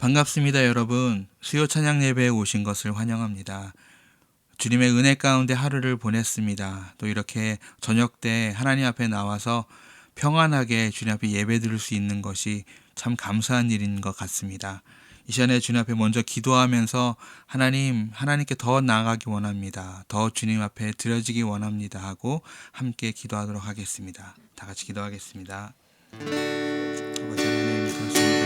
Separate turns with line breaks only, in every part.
반갑습니다, 여러분. 수요 찬양 예배에 오신 것을 환영합니다. 주님의 은혜 가운데 하루를 보냈습니다. 또 이렇게 저녁 때 하나님 앞에 나와서 평안하게 주님 앞에 예배 드릴 수 있는 것이 참 감사한 일인 것 같습니다. 이 시간에 주님 앞에 먼저 기도하면서 하나님께 더 나아가기 원합니다. 더 주님 앞에 드려지기 원합니다 하고 함께 기도하도록 하겠습니다. 다 같이 기도하겠습니다. 아버지 하나님, 그렇습니다.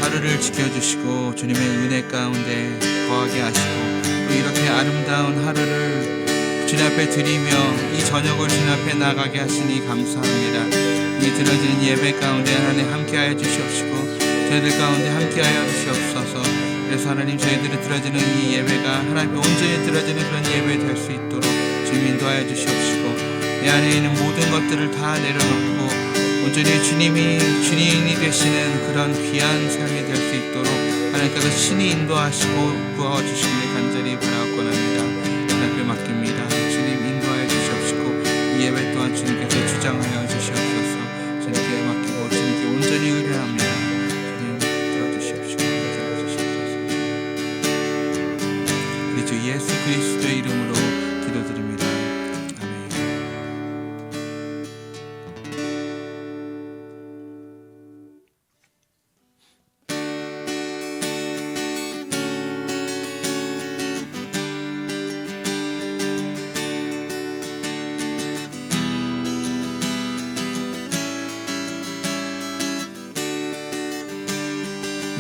하루를 지켜주시고 주님의 은혜 가운데 거하게 하시고 또 이렇게 아름다운 하루를 주님 앞에 드리며 이 저녁을 주님 앞에 나가게 하시니 감사합니다. 이 드려지는 예배 가운데 하나님 함께하여 주시옵시고 저희들 가운데 함께하여 주시옵소서. 그래서 하나님, 저희들이 드려지는 이 예배가 하나님 온전히 드려지는 그런 예배 될 수 있도록 주님 인도하여 주시옵시고 내 안에 있는 모든 것들을 다 내려놓고 온전히 주님이 되시는 그런 귀한 삶이 될 수 있도록 하나님께서 신이 인도하시고 부어주시길 간절히 바라옵고합니다. 주님 앞에 맡깁니다. 주님 인도하여 주시옵시고 이 예배 또한 주님께서 주장하여 주시옵소서. 주님께 맡기고 주님께 온전히 의뢰합니다. 주님 도와주시옵시고 인도하여 주시옵소서. 우리 주 예수 그리스도의 이름으로 기도드립니다.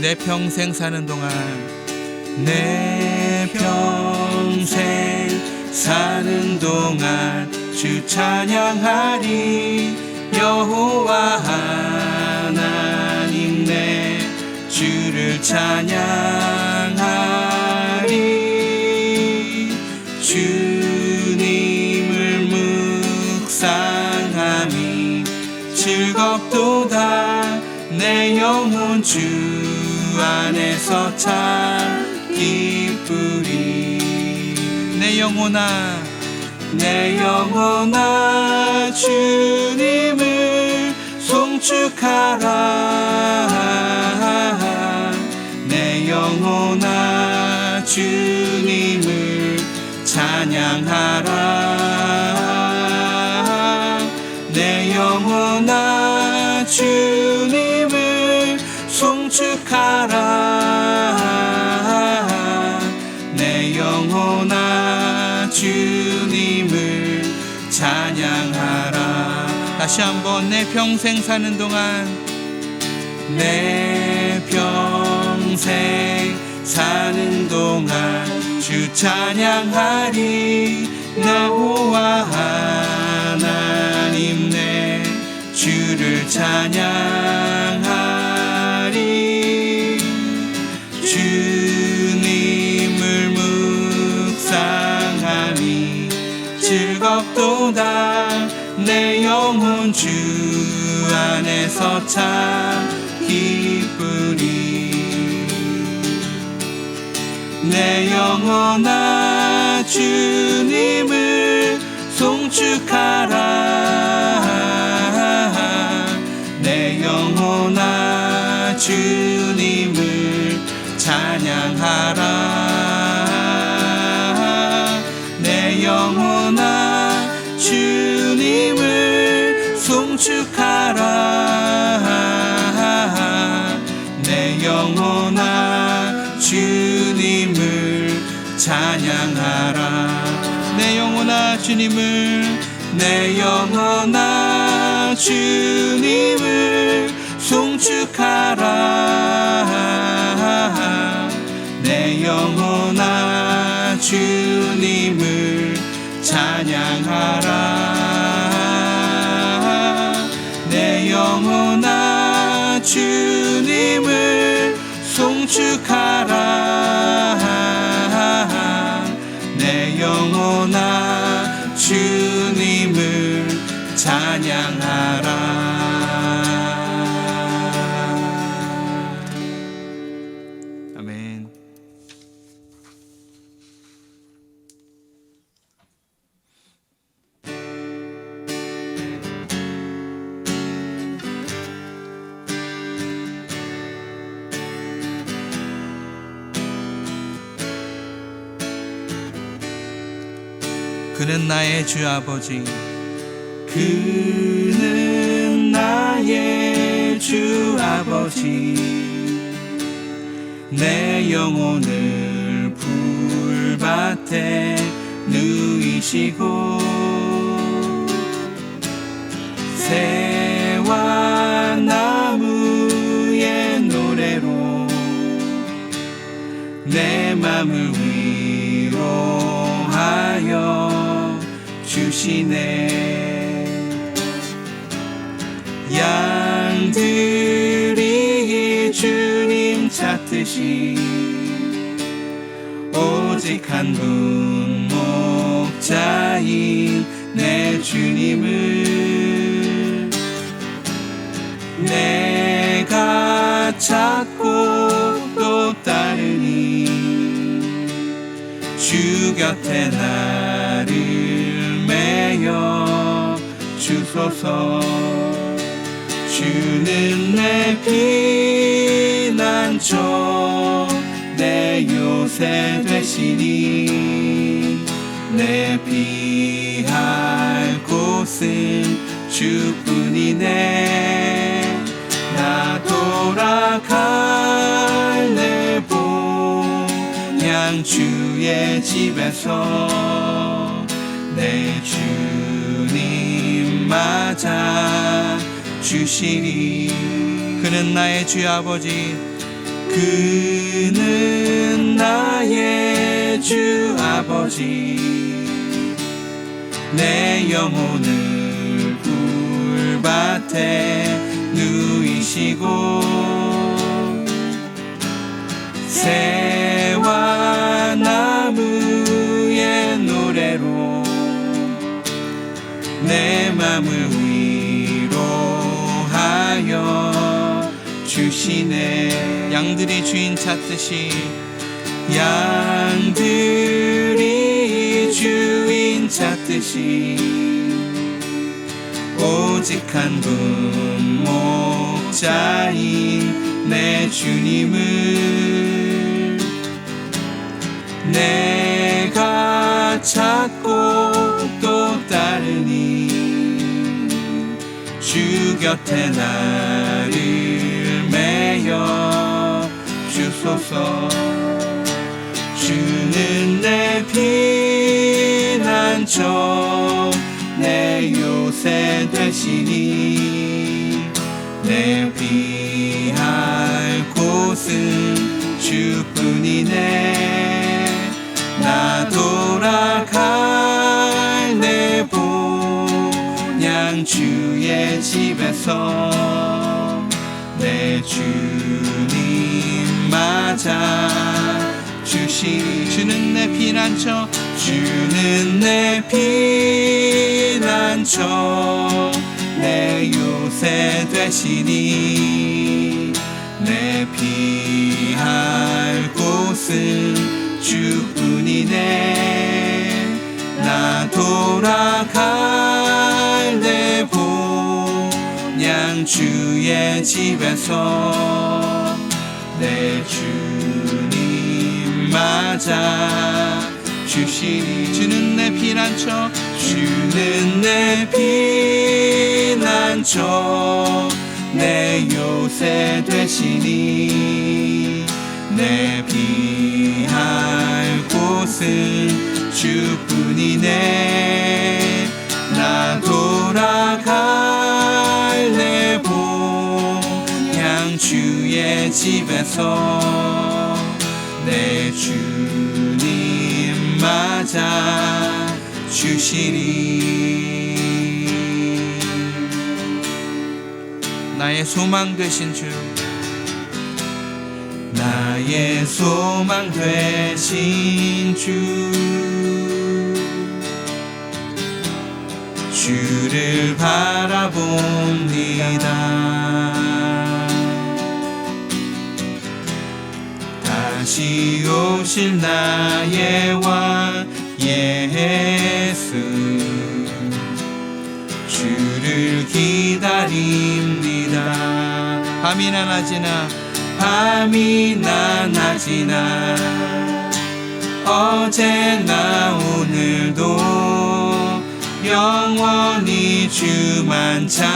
내 평생 사는 동안 내 평생 사는 동안 주 찬양하리. 여호와 하나님 내 주를 찬양하리. 주님을 묵상함이 즐겁도다. 내 영혼 주 안에서 참 기쁘리. 내 영혼아 주님을 송축하라. 내 영혼아 주님을 찬양하라. 내 영혼아 주님을 송축하라. 내 영혼아 주님을 찬양하라. 다시 한번 내 평생 사는 동안 내 평생 사는 동안 주 찬양하리. 여호와 하나님 내 주를 찬양하리. 주님을 묵상함이 즐겁도다. 내 영혼 주 안에서 참 기쁘리. 내 영혼아 주님을 송축하라. 내 영혼아 주님을 찬양하라. 내 영혼아 주님을 송축하라. 내 영혼아 주님을 찬양하라. 내 영혼아 주님을, 내 영혼아 주님을 송축하라. 내 영혼아 주님을 찬양하라. 내 영혼아 주님을 송축하라. 내 영혼아 주님을 찬양하라. 아멘. 그는 나의 주 아버지, 그는 나의 주 아버지, 내 영혼을 불밭에 누이시고 새와 나무의 노래로 내 맘을 위로하여 주시네. 양들이 주님 찾듯이 오직 한 분 목자인 내 주님을 내가 찾고 또 따르니 주 곁에 나를 메어 주소서. 주는 내 피난처 내 요새 되시니 내 피할 곳은 주뿐이네. 나 돌아갈래 본향 주의 집에서 내 주님 맞아 주시리. 그는 나의 주 아버지, 그는 나의 주 아버지, 내 영혼을 불밭에 누이시고 새와 나무의 노래로 내 맘을 위로하여 주시네. 양들이 주인 찾듯이, 양들이 주인 찾듯이 오직 한 분 목자인 내 주님을 내가 찾고 또 따르니 주 곁에 나를 메어 주소서. 주는 내 피난처 내 요새 되시니 내 피할 곳은 주뿐이네. 나 돌아갈래 본향 주의 집에서 내 주님 맞아 주시리. 주는 내 피난처, 주는 내 피난처 내 요새 되시니 내 피할 곳은 주뿐이네. 나 돌아갈래 본향 주의 집에서 내 주님 맞아 주시리. 주는 내 피난처, 주는 내 피난처 내 요새 되시니 내 피할 곳은 주뿐이네. 나 돌아갈래 본향 주의 집에서 내 주님 맞아 주시리. 나의 소망 되신 주, 나의 소망 되신 주, 주를 바라봅니다. 다시 오실 나의 왕 예수, 주를 기다립니다. 밤이나 낮이나 밤이나 낮이나 어제나 오늘도 영원히 주만 찬양해.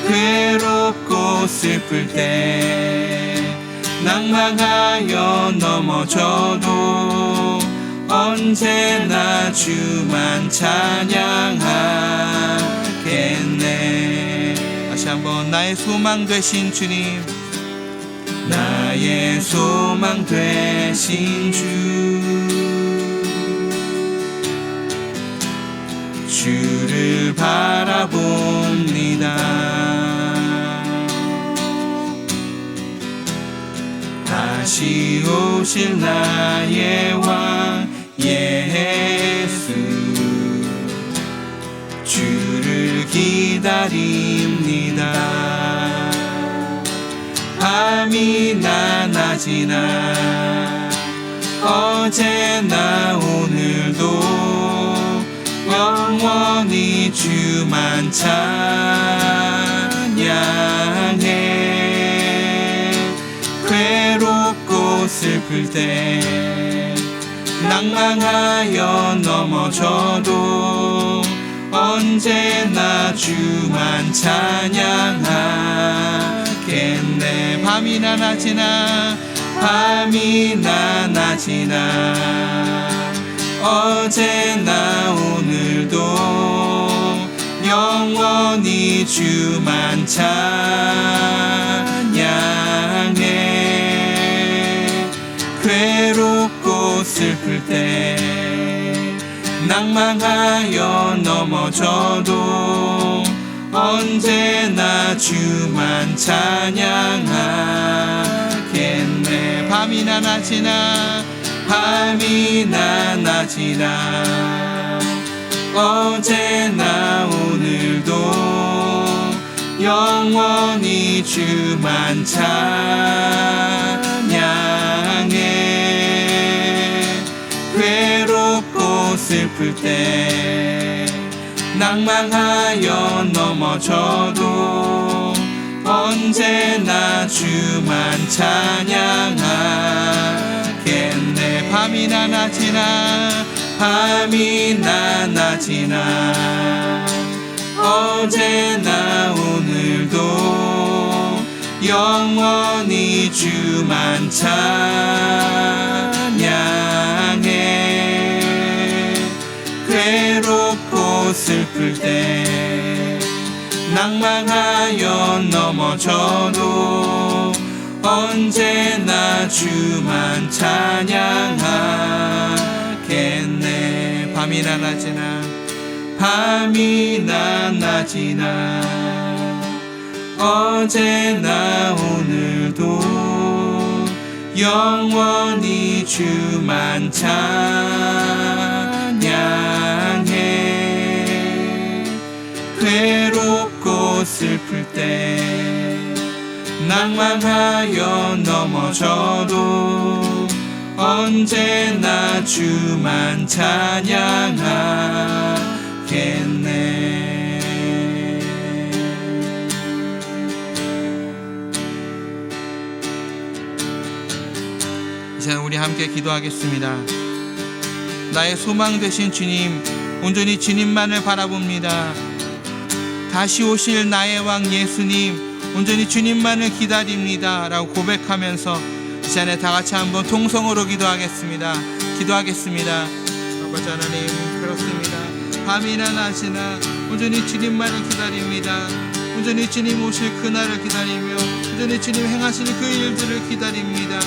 괴롭고 슬플 때 낭망하여 넘어져도 언제나 주만 찬양하겠네. 다시 한번 나의 소망 되신 주님, 나의 소망 되신 주, 주를 바라봅니다. 다시 오실 나의 왕 예수, 주를 기다립니다. 밤이나 낮이나 어제나 오늘도 영원히 주만 찬양해. 괴롭고 슬플 때 낭망하여 넘어져도 언제나 주만 찬양하겠네. 밤이나 낮이나 밤이나 낮이나 어제나 오늘도 영원히 주만 찬양해. 괴롭고 슬플 때 낭망하여 넘어져도 언제나 주만 찬양하겠네. 밤이나 낮이나 밤이나 낮이나 어제나 오늘도 영원히 주만 찬양해. 괴롭고 슬플 때 낭망하여 넘어져도 언제나 주만 찬양하겠네. 밤이나 낮이나 밤이나 낮이나 어제나 오늘도 영원히 주만 찬양해. 괴롭고 슬플 때 낭망하여 넘어져도 언제나 주만 찬양하겠네. 밤이나 낮이나 밤이나 낮이나 어제나 오늘도 영원히 주만 찬양해. 괴롭고 슬플 때 낭망하여 넘어져도 언제나 주만 찬양하겠네. 이제 우리 함께 기도하겠습니다. 나의 소망 되신 주님, 온전히 주님만을 바라봅니다. 다시 오실 나의 왕 예수님, 온전히 주님만을 기다립니다 라고 고백하면서 이 시간에 다 같이 한번 통성으로 기도하겠습니다. 아버지 하나님, 그렇습니다. 밤이나 낮이나 온전히 주님만을 기다립니다. 온전히 주님 오실 그날을 기다리며 온전히 주님 행하시는 그 일들을 기다립니다.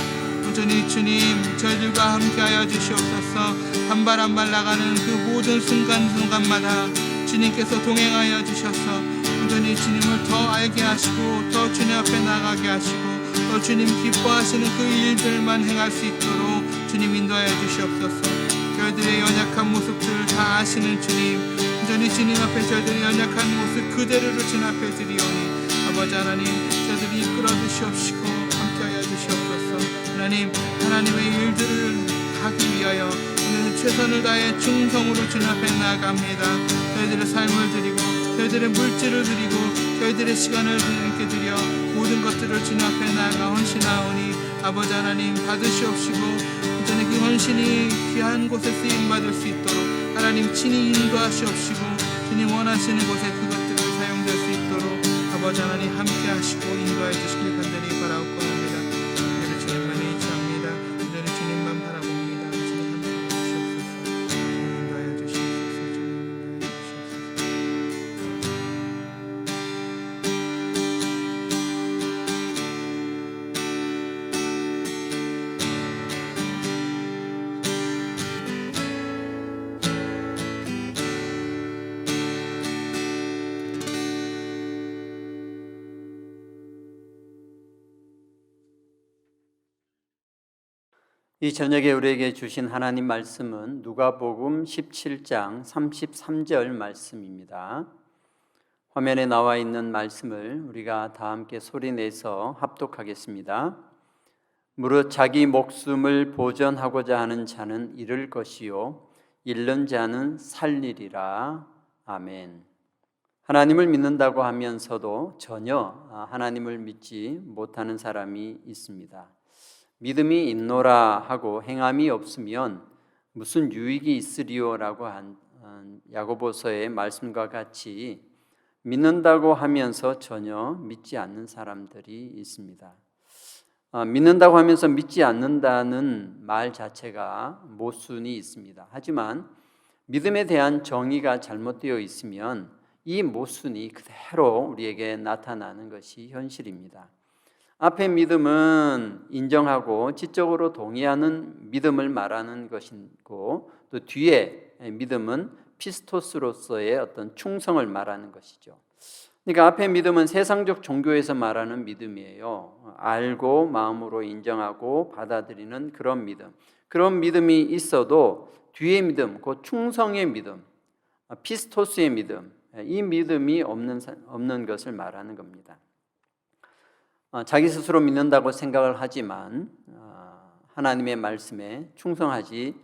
온전히 주님 저희들과 함께하여 주시옵소서. 한 발 한 발 나가는 그 모든 순간순간마다 주님께서 동행하여 주셔서 온전히 주님을 더 알게 하시고 더 주님 앞에 나가게 하시고 더 주님 기뻐하시는 그 일들만 행할 수 있도록 주님 인도하여 주시옵소서. 저희들의 연약한 모습들을 다 아시는 주님, 온전히 주님 앞에 저희들의 연약한 모습 그대로를 주님 앞에 드리오니 아버지 하나님, 저희들이 이끌어 주시옵시고 함께하여 주시옵소서. 하나님, 하나님의 일들을 하기 위하여 오늘 최선을 다해 충성으로 주님 앞에 나아갑니다. 저희들의 삶을 드리고 저희들의 물질을 드리고 저희들의 시간을 주님께 드려 모든 것들을 주님 앞에 나아가 헌신하오니 아버지 하나님 받으시옵시고 전에 그 헌신이 귀한 곳에 쓰임받을 수 있도록 하나님 친히 인도하시옵시고 주님 원하시는 곳에 그것들을 사용될 수 있도록 아버지 하나님 함께 하시고 인도해 주시길 간절히 바라옵고합니다. 오늘 주님만을 의지합니다. 오늘 주님만 바라봅니다. 주님 함께 하시옵소서. 주님 인도하여 주시옵소서. 주님 인도하여 주시옵소서.
이 저녁에 우리에게 주신 하나님 말씀은 누가복음 17장 33절 말씀입니다. 화면에 나와 있는 말씀을 우리가 다 함께 소리내서 합독하겠습니다. 무릇 자기 목숨을 보전하고자 하는 자는 잃을 것이요 잃는 자는 살리리라. 아멘. 하나님을 믿는다고 하면서도 전혀 하나님을 믿지 못하는 사람이 있습니다. 믿음이 있노라 하고 행함이 없으면 무슨 유익이 있으리요라고 한 야고보서의 말씀과 같이 믿는다고 하면서 전혀 믿지 않는 사람들이 있습니다. 믿는다고 하면서 믿지 않는다는 말 자체가 모순이 있습니다. 하지만 믿음에 대한 정의가 잘못되어 있으면 이 모순이 그대로 우리에게 나타나는 것이 현실입니다. 앞의 믿음은 인정하고 지적으로 동의하는 믿음을 말하는 것이고 또 뒤에 믿음은 피스토스로서의 어떤 충성을 말하는 것이죠. 그러니까 앞의 믿음은 세상적 종교에서 말하는 믿음이에요. 알고 마음으로 인정하고 받아들이는 그런 믿음. 그런 믿음이 있어도 뒤의 믿음, 그 충성의 믿음, 피스토스의 믿음, 이 믿음이 없는 것을 말하는 겁니다. 자기 스스로 믿는다고 생각을 하지만 하나님의 말씀에 충성하지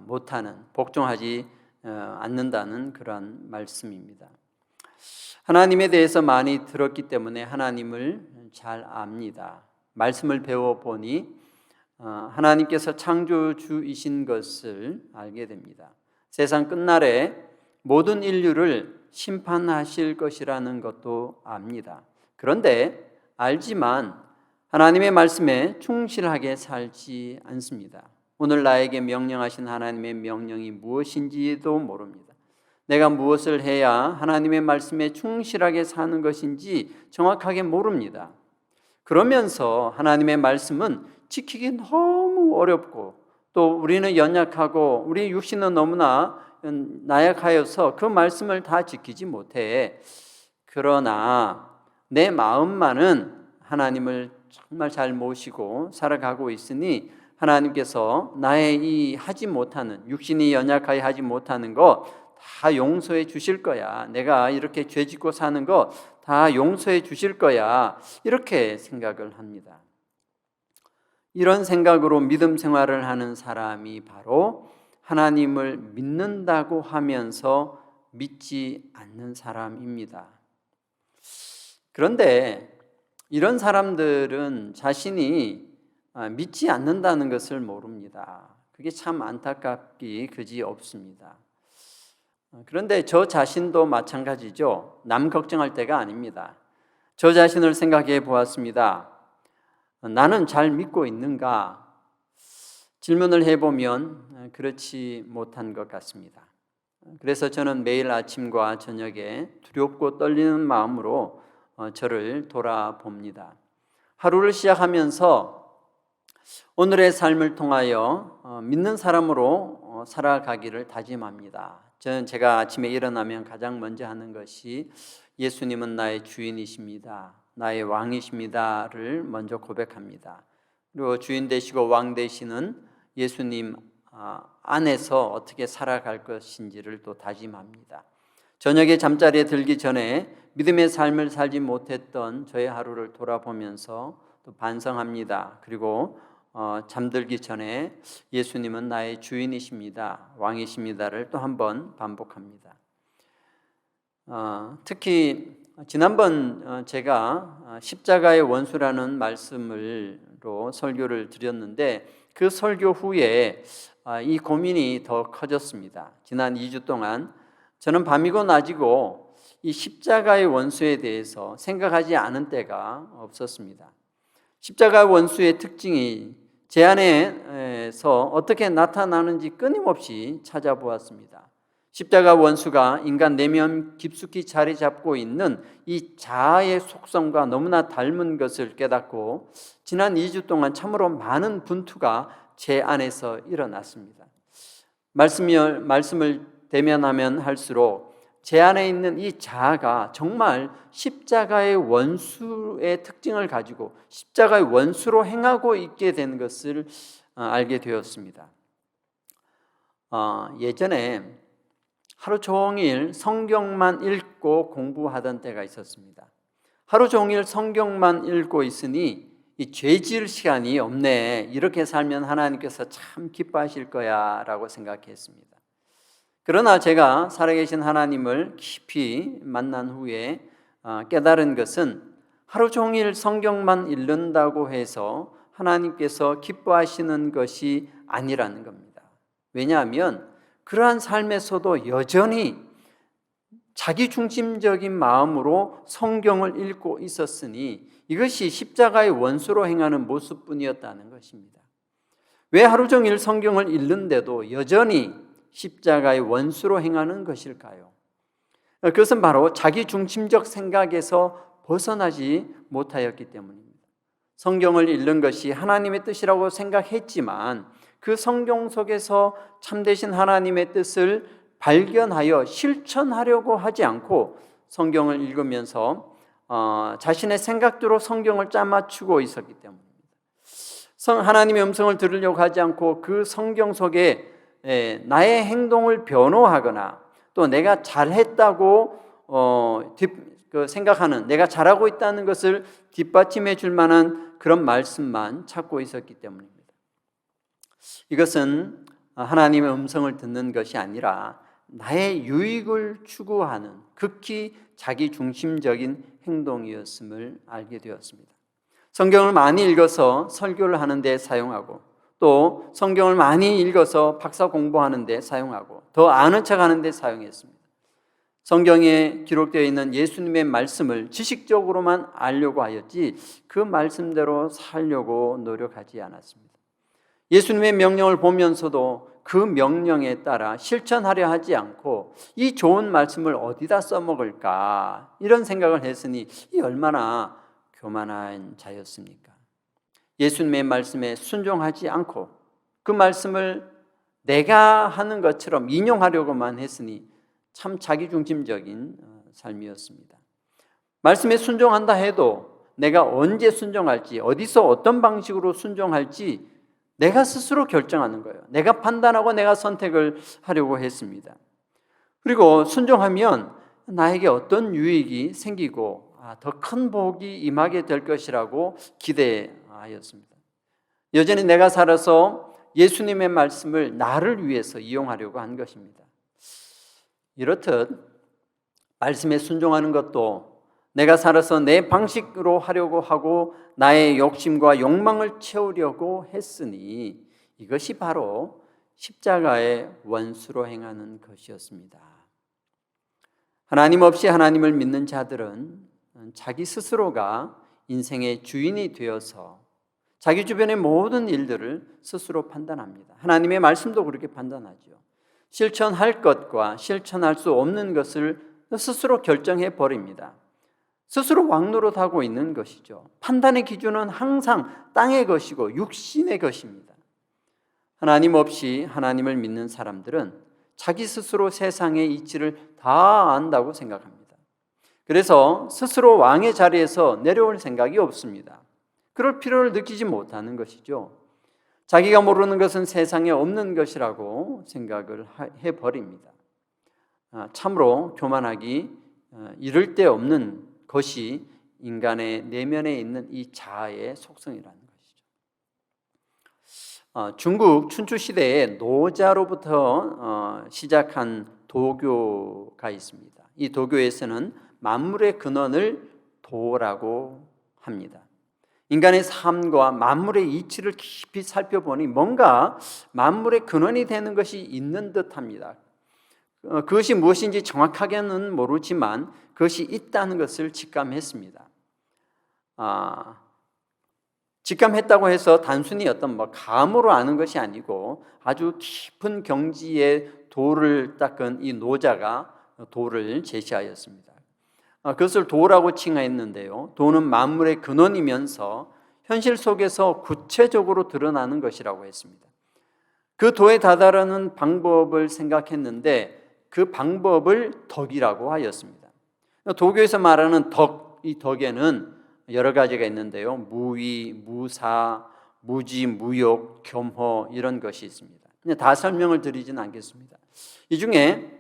못하는, 복종하지 않는다는 그런 말씀입니다. 하나님에 대해서 많이 들었기 때문에 하나님을 잘 압니다. 말씀을 배워보니 하나님께서 창조주이신 것을 알게 됩니다. 세상 끝날에 모든 인류를 심판하실 것이라는 것도 압니다. 그런데 알지만 하나님의 말씀에 충실하게 살지 않습니다. 오늘 나에게 명령하신 하나님의 명령이 무엇인지도 모릅니다. 내가 무엇을 해야 하나님의 말씀에 충실하게 사는 것인지 정확하게 모릅니다. 그러면서 하나님의 말씀은 지키기 너무 어렵고 또 우리는 연약하고 우리 육신은 너무나 나약하여서 그 말씀을 다 지키지 못해. 그러나 내 마음만은 하나님을 정말 잘 모시고 살아가고 있으니 하나님께서 나의 이 하지 못하는, 육신이 연약하여 하지 못하는 거 다 용서해 주실 거야. 내가 이렇게 죄 짓고 사는 거 다 용서해 주실 거야. 이렇게 생각을 합니다. 이런 생각으로 믿음 생활을 하는 사람이 바로 하나님을 믿는다고 하면서 믿지 않는 사람입니다. 그런데 이런 사람들은 자신이 믿지 않는다는 것을 모릅니다. 그게 참 안타깝기 그지 없습니다. 그런데 저 자신도 마찬가지죠. 남 걱정할 때가 아닙니다. 저 자신을 생각해 보았습니다. 나는 잘 믿고 있는가? 질문을 해보면 그렇지 못한 것 같습니다. 그래서 저는 매일 아침과 저녁에 두렵고 떨리는 마음으로 저를 돌아봅니다. 하루를 시작하면서 오늘의 삶을 통하여 믿는 사람으로 살아가기를 다짐합니다. 저는 제가 아침에 일어나면 가장 먼저 하는 것이 예수님은 나의 주인이십니다. 나의 왕이십니다를 먼저 고백합니다. 그리고 주인 되시고 왕 되시는 예수님 안에서 어떻게 살아갈 것인지를 또 다짐합니다. 저녁에 잠자리에 들기 전에 믿음의 삶을 살지 못했던 저의 하루를 돌아보면서 또 반성합니다. 그리고 잠들기 전에 예수님은 나의 주인이십니다. 왕이십니다를 또 한 번 반복합니다. 특히 지난번 제가 십자가의 원수라는 말씀으로 설교를 드렸는데 그 설교 후에 이 고민이 더 커졌습니다. 지난 2주 동안 저는 밤이고 낮이고 이 십자가의 원수에 대해서 생각하지 않은 때가 없었습니다. 십자가 원수의 특징이 제 안에서 어떻게 나타나는지 끊임없이 찾아보았습니다. 십자가 원수가 인간 내면 깊숙이 자리 잡고 있는 이 자아의 속성과 너무나 닮은 것을 깨닫고 지난 2주 동안 참으로 많은 분투가 제 안에서 일어났습니다. 말씀을 대면하면 할수록 제 안에 있는 이 자아가 정말 십자가의 원수의 특징을 가지고 십자가의 원수로 행하고 있게 된 것을 알게 되었습니다. 예전에 하루 종일 성경만 읽고 공부하던 때가 있었습니다. 하루 종일 성경만 읽고 있으니 이 죄 지을 시간이 없네. 이렇게 살면 하나님께서 참 기뻐하실 거야 라고 생각했습니다. 그러나 제가 살아계신 하나님을 깊이 만난 후에 깨달은 것은 하루 종일 성경만 읽는다고 해서 하나님께서 기뻐하시는 것이 아니라는 겁니다. 왜냐하면 그러한 삶에서도 여전히 자기중심적인 마음으로 성경을 읽고 있었으니 이것이 십자가의 원수로 행하는 모습뿐이었다는 것입니다. 왜 하루 종일 성경을 읽는데도 여전히 십자가의 원수로 행하는 것일까요? 그것은 바로 자기중심적 생각에서 벗어나지 못하였기 때문입니다. 성경을 읽는 것이 하나님의 뜻이라고 생각했지만 그 성경 속에서 참되신 하나님의 뜻을 발견하여 실천하려고 하지 않고 성경을 읽으면서 자신의 생각대로 성경을 짜맞추고 있었기 때문입니다. 하나님의 음성을 들으려고 하지 않고 그 성경 속에 나의 행동을 변호하거나 또 내가 잘했다고 생각하는, 내가 잘하고 있다는 것을 뒷받침해 줄 만한 그런 말씀만 찾고 있었기 때문입니다. 이것은 하나님의 음성을 듣는 것이 아니라 나의 유익을 추구하는 극히 자기중심적인 행동이었음을 알게 되었습니다. 성경을 많이 읽어서 설교를 하는 데 사용하고 또 성경을 많이 읽어서 박사 공부하는 데 사용하고 더 아는 척 하는 데 사용했습니다. 성경에 기록되어 있는 예수님의 말씀을 지식적으로만 알려고 하였지 그 말씀대로 살려고 노력하지 않았습니다. 예수님의 명령을 보면서도 그 명령에 따라 실천하려 하지 않고 이 좋은 말씀을 어디다 써먹을까 이런 생각을 했으니 이 얼마나 교만한 자였습니까? 예수님의 말씀에 순종하지 않고 그 말씀을 내가 하는 것처럼 인용하려고만 했으니 참 자기중심적인 삶이었습니다. 말씀에 순종한다 해도 내가 언제 순종할지, 어디서 어떤 방식으로 순종할지 내가 스스로 결정하는 거예요. 내가 판단하고 내가 선택을 하려고 했습니다. 그리고 순종하면 나에게 어떤 유익이 생기고 더 큰 복이 임하게 될 것이라고 기대하였습니다. 여전히 내가 살아서 예수님의 말씀을 나를 위해서 이용하려고 한 것입니다. 이렇듯 말씀에 순종하는 것도 내가 살아서 내 방식으로 하려고 하고 나의 욕심과 욕망을 채우려고 했으니 이것이 바로 십자가의 원수로 행하는 것이었습니다. 하나님 없이 하나님을 믿는 자들은 자기 스스로가 인생의 주인이 되어서 자기 주변의 모든 일들을 스스로 판단합니다. 하나님의 말씀도 그렇게 판단하죠. 실천할 것과 실천할 수 없는 것을 스스로 결정해 버립니다. 스스로 왕노릇하고 있는 것이죠. 판단의 기준은 항상 땅의 것이고 육신의 것입니다. 하나님 없이 하나님을 믿는 사람들은 자기 스스로 세상의 이치를 다 안다고 생각합니다. 그래서 스스로 왕의 자리에서 내려올 생각이 없습니다. 그럴 필요를 느끼지 못하는 것이죠. 자기가 모르는 것은 세상에 없는 것이라고 생각을 해버립니다. 참으로 교만하기 이를 데 없는 것이 인간의 내면에 있는 이 자아의 속성이라는 것이죠. 중국 춘추 시대에 노자로부터 시작한 도교가 있습니다. 이 도교에서는 만물의 근원을 도라고 합니다. 인간의 삶과 만물의 이치를 깊이 살펴보니 뭔가 만물의 근원이 되는 것이 있는 듯합니다. 그것이 무엇인지 정확하게는 모르지만 그것이 있다는 것을 직감했습니다. 직감했다고 해서 단순히 어떤 감으로 아는 것이 아니고 아주 깊은 경지의 도를 닦은 이 노자가 도를 제시하였습니다. 그것을 도라고 칭하였는데요. 도는 만물의 근원이면서 현실 속에서 구체적으로 드러나는 것이라고 했습니다. 그 도에 다다르는 방법을 생각했는데 그 방법을 덕이라고 하였습니다. 도교에서 말하는 덕, 이 덕에는 여러 가지가 있는데요. 무위, 무사, 무지, 무욕, 겸허 이런 것이 있습니다. 다 설명을 드리지는 않겠습니다. 이 중에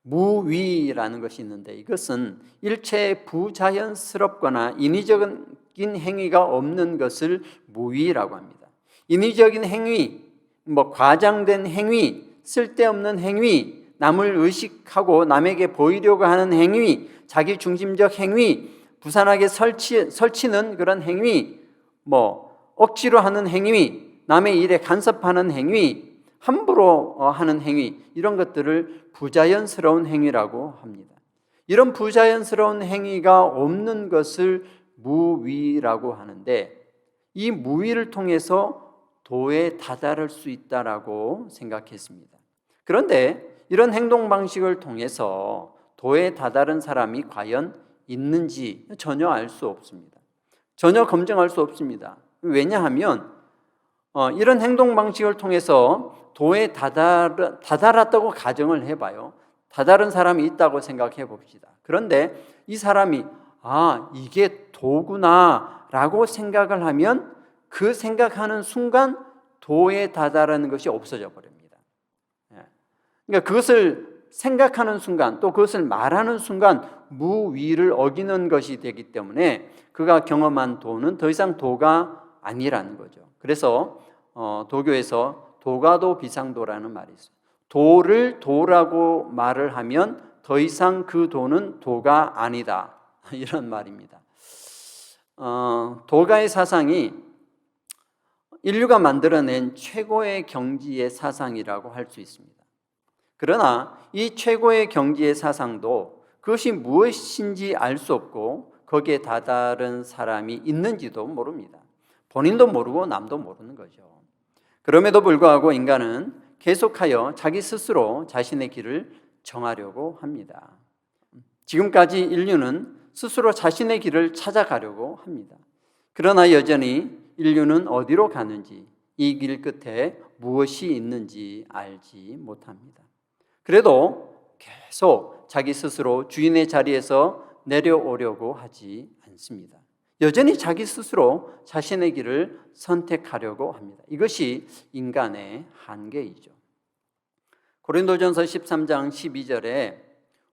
무위라는 것이 있는데 이것은 일체의 부자연스럽거나 인위적인 행위가 없는 것을 무위라고 합니다. 인위적인 행위, 과장된 행위, 쓸데없는 행위, 남을 의식하고 남에게 보이려고 하는 행위, 자기 중심적 행위, 부산하게 설치는 그런 행위, 억지로 하는 행위, 남의 일에 간섭하는 행위, 함부로 하는 행위, 이런 것들을 부자연스러운 행위라고 합니다. 이런 부자연스러운 행위가 없는 것을 무위라고 하는데 이 무위를 통해서 도에 다다를 수 있다라고 생각했습니다. 그런데 이런 행동 방식을 통해서 도에 다다른 사람이 과연 있는지 전혀 알 수 없습니다. 전혀 검증할 수 없습니다. 왜냐하면 이런 행동 방식을 통해서 도에 다다랐다고 가정을 해봐요. 다다른 사람이 있다고 생각해 봅시다. 그런데 이 사람이 이게 도구나 라고 생각을 하면 그 생각하는 순간 도에 다다르는 것이 없어져 버립니다. 그러니까 그것을 생각하는 순간 또 그것을 말하는 순간 무위를 어기는 것이 되기 때문에 그가 경험한 도는 더 이상 도가 아니라는 거죠. 그래서 도교에서 도가도 비상도라는 말이 있어요. 도를 도라고 말을 하면 더 이상 그 도는 도가 아니다. 이런 말입니다. 도가의 사상이 인류가 만들어낸 최고의 경지의 사상이라고 할 수 있습니다. 그러나 이 최고의 경지의 사상도 그것이 무엇인지 알 수 없고 거기에 다다른 사람이 있는지도 모릅니다. 본인도 모르고 남도 모르는 거죠. 그럼에도 불구하고 인간은 계속하여 자기 스스로 자신의 길을 정하려고 합니다. 지금까지 인류는 스스로 자신의 길을 찾아가려고 합니다. 그러나 여전히 인류는 어디로 가는지, 이 길 끝에 무엇이 있는지 알지 못합니다. 그래도 계속 자기 스스로 주인의 자리에서 내려오려고 하지 않습니다. 여전히 자기 스스로 자신의 길을 선택하려고 합니다. 이것이 인간의 한계이죠. 고린도전서 13장 12절에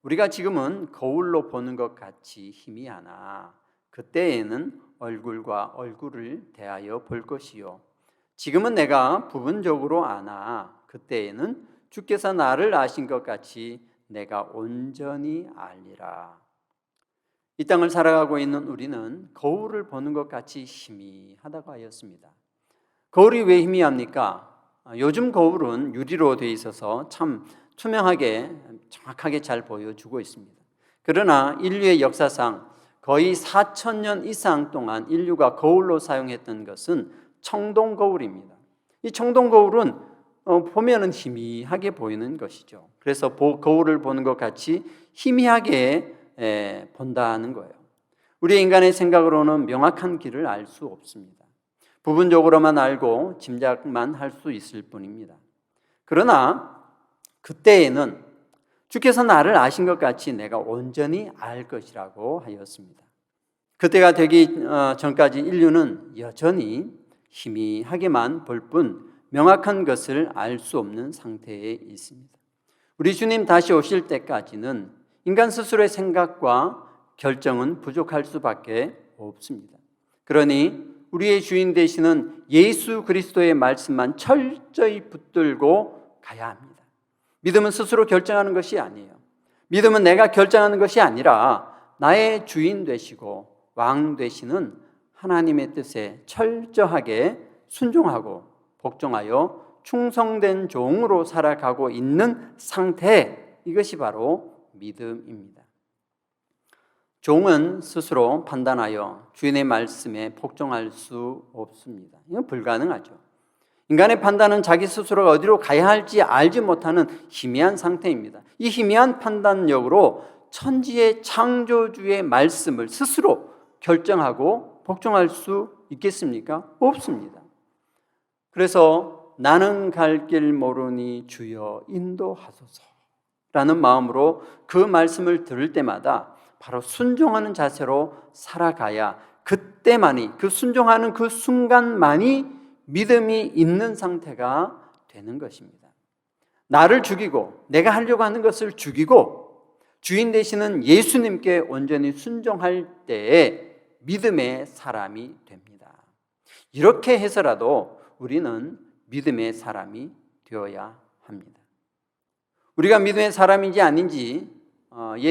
우리가 지금은 거울로 보는 것 같이 희미하나 그때에는 얼굴과 얼굴을 대하여 볼 것이요 지금은 내가 부분적으로 아나 그때에는 주께서 나를 아신 것 같이 내가 온전히 알리라. 이 땅을 살아가고 있는 우리는 거울을 보는 것 같이 희미하다고 하였습니다. 거울이 왜 희미합니까? 요즘 거울은 유리로 되어 있어서 참 투명하게 정확하게 잘 보여주고 있습니다. 그러나 인류의 역사상 거의 4,000년 이상 동안 인류가 거울로 사용했던 것은 청동 거울입니다. 이 청동 거울은 보면은 희미하게 보이는 것이죠. 그래서 거울을 보는 것 같이 희미하게 본다는 거예요. 우리 인간의 생각으로는 명확한 길을 알 수 없습니다. 부분적으로만 알고 짐작만 할 수 있을 뿐입니다. 그러나 그때에는 주께서 나를 아신 것 같이 내가 온전히 알 것이라고 하였습니다. 그때가 되기 전까지 인류는 여전히 희미하게만 볼 뿐 명확한 것을 알 수 없는 상태에 있습니다. 우리 주님 다시 오실 때까지는 인간 스스로의 생각과 결정은 부족할 수밖에 없습니다. 그러니 우리의 주인 되시는 예수 그리스도의 말씀만 철저히 붙들고 가야 합니다. 믿음은 스스로 결정하는 것이 아니에요. 믿음은 내가 결정하는 것이 아니라 나의 주인 되시고 왕 되시는 하나님의 뜻에 철저하게 순종하고 복종하여 충성된 종으로 살아가고 있는 상태, 이것이 바로 믿음입니다. 종은 스스로 판단하여 주인의 말씀에 복종할 수 없습니다. 이건 불가능하죠. 인간의 판단은 자기 스스로가 어디로 가야 할지 알지 못하는 희미한 상태입니다. 이 희미한 판단력으로 천지의 창조주의 말씀을 스스로 결정하고 복종할 수 있겠습니까? 없습니다. 그래서 나는 갈 길 모르니 주여 인도하소서라는 마음으로 그 말씀을 들을 때마다 바로 순종하는 자세로 살아가야 그때만이, 그 순종하는 그 순간만이 믿음이 있는 상태가 되는 것입니다. 나를 죽이고 내가 하려고 하는 것을 죽이고 주인 되시는 예수님께 온전히 순종할 때에 믿음의 사람이 됩니다. 이렇게 해서라도 우리는 믿음의 사람이 되어야 합니다. 우리가 믿음의 사람인지 아닌지에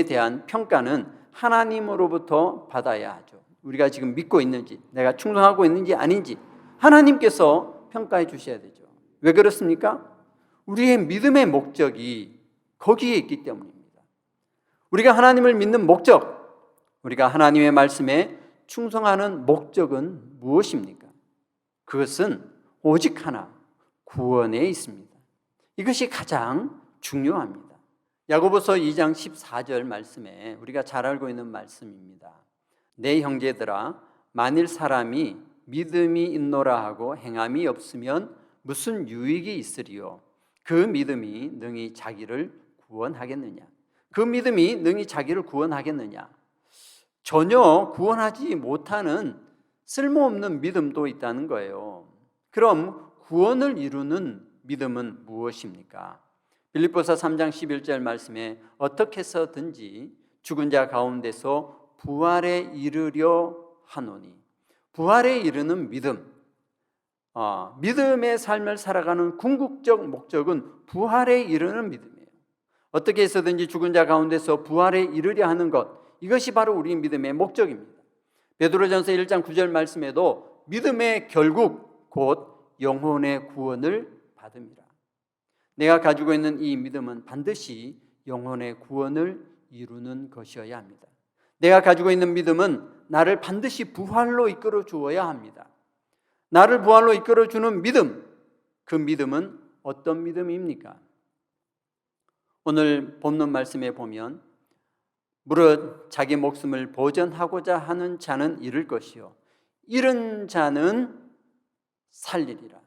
대한 평가는 하나님으로부터 받아야 하죠. 우리가 지금 믿고 있는지, 내가 충성하고 있는지 아닌지 하나님께서 평가해 주셔야 되죠. 왜 그렇습니까? 우리의 믿음의 목적이 거기에 있기 때문입니다. 우리가 하나님을 믿는 목적, 우리가 하나님의 말씀에 충성하는 목적은 무엇입니까? 그것은 오직 하나, 구원에 있습니다. 이것이 가장 중요합니다. 야고보서 2장 14절 말씀에 우리가 잘 알고 있는 말씀입니다. 내 형제들아, 만일 사람이 믿음이 있노라 하고 행함이 없으면 무슨 유익이 있으리요? 그 믿음이 능히 자기를 구원하겠느냐? 그 믿음이 능히 자기를 구원하겠느냐? 전혀 구원하지 못하는 쓸모없는 믿음도 있다는 거예요. 그럼 구원을 이루는 믿음은 무엇입니까? 빌립보서 3장 11절 말씀에 어떻게 해서든지 죽은 자 가운데서 부활에 이르려 하노니, 부활에 이르는 믿음, 믿음의 삶을 살아가는 궁극적 목적은 부활에 이르는 믿음이에요. 어떻게 해서든지 죽은 자 가운데서 부활에 이르려 하는 것, 이것이 바로 우리 믿음의 목적입니다. 베드로전서 1장 9절 말씀에도 믿음의 결국 곧 영혼의 구원을 받음이라. 내가 가지고 있는 이 믿음은 반드시 영혼의 구원을 이루는 것이어야 합니다. 내가 가지고 있는 믿음은 나를 반드시 부활로 이끌어 주어야 합니다. 나를 부활로 이끌어 주는 믿음, 그 믿음은 어떤 믿음입니까? 오늘 본문 말씀에 보면 무릇 자기 목숨을 보전하고자 하는 자는 잃을 것이요 잃은 자는 살리리라.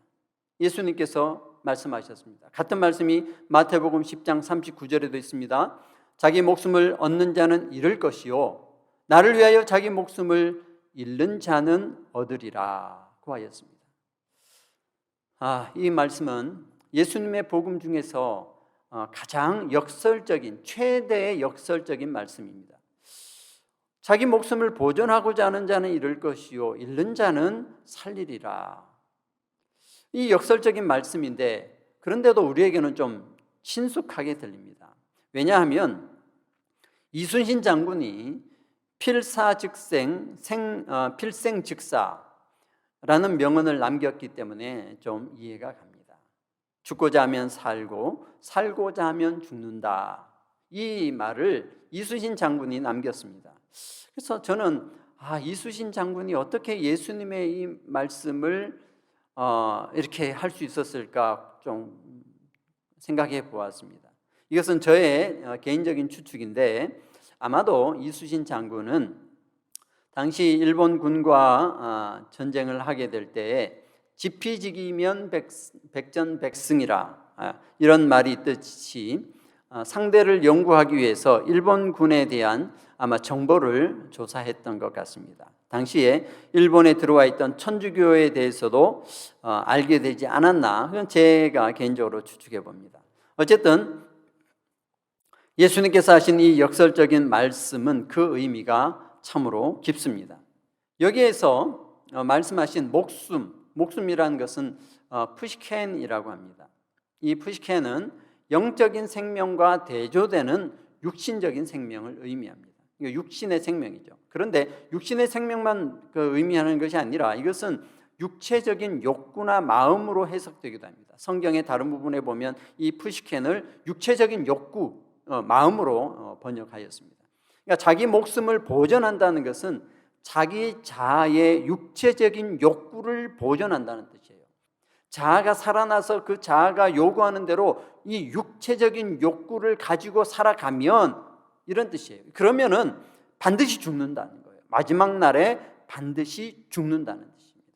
예수님께서 말씀하셨습니다. 같은 말씀이 마태복음 10장 39절에도 있습니다. 자기 목숨을 얻는 자는 잃을 것이요 나를 위하여 자기 목숨을 잃는 자는 얻으리라고 하였습니다. 이 말씀은 예수님의 복음 중에서 가장 역설적인, 최대의 역설적인 말씀입니다. 자기 목숨을 보존하고자 하는 자는 잃을 것이요 잃는 자는 살리리라. 이 역설적인 말씀인데 그런데도 우리에게는 좀 친숙하게 들립니다. 왜냐하면 이순신 장군이 필생즉사라는 명언을 남겼기 때문에 좀 이해가 갑니다. 죽고자 하면 살고 살고자 하면 죽는다. 이 말을 이순신 장군이 남겼습니다. 그래서 저는 이순신 장군이 어떻게 예수님의 이 말씀을 이렇게 할 수 있었을까 좀 생각해 보았습니다. 이것은 저의 개인적인 추측인데 아마도 이순신 장군은 당시 일본군과 전쟁을 하게 될 때 지피지기면 백전백승이라 이런 말이 있듯이 상대를 연구하기 위해서 일본군에 대한 아마 정보를 조사했던 것 같습니다. 당시에 일본에 들어와 있던 천주교에 대해서도 알게 되지 않았나, 그건 제가 개인적으로 추측해 봅니다. 어쨌든 예수님께서 하신 이 역설적인 말씀은 그 의미가 참으로 깊습니다. 여기에서 말씀하신 목숨이라는 것은 푸시켄이라고 합니다. 이 푸시켄은 영적인 생명과 대조되는 육신적인 생명을 의미합니다. 이거 육신의 생명이죠. 그런데 육신의 생명만 의미하는 것이 아니라 이것은 육체적인 욕구나 마음으로 해석되기도 합니다. 성경의 다른 부분에 보면 이 푸시켄을 육체적인 욕구, 마음으로 번역하였습니다. 그러니까 자기 목숨을 보존한다는 것은 자기 자아의 육체적인 욕구를 보존한다는 뜻이에요. 자아가 살아나서 그 자아가 요구하는 대로 이 육체적인 욕구를 가지고 살아가면 이런 뜻이에요. 그러면은 반드시 죽는다는 거예요. 마지막 날에 반드시 죽는다는 뜻입니다.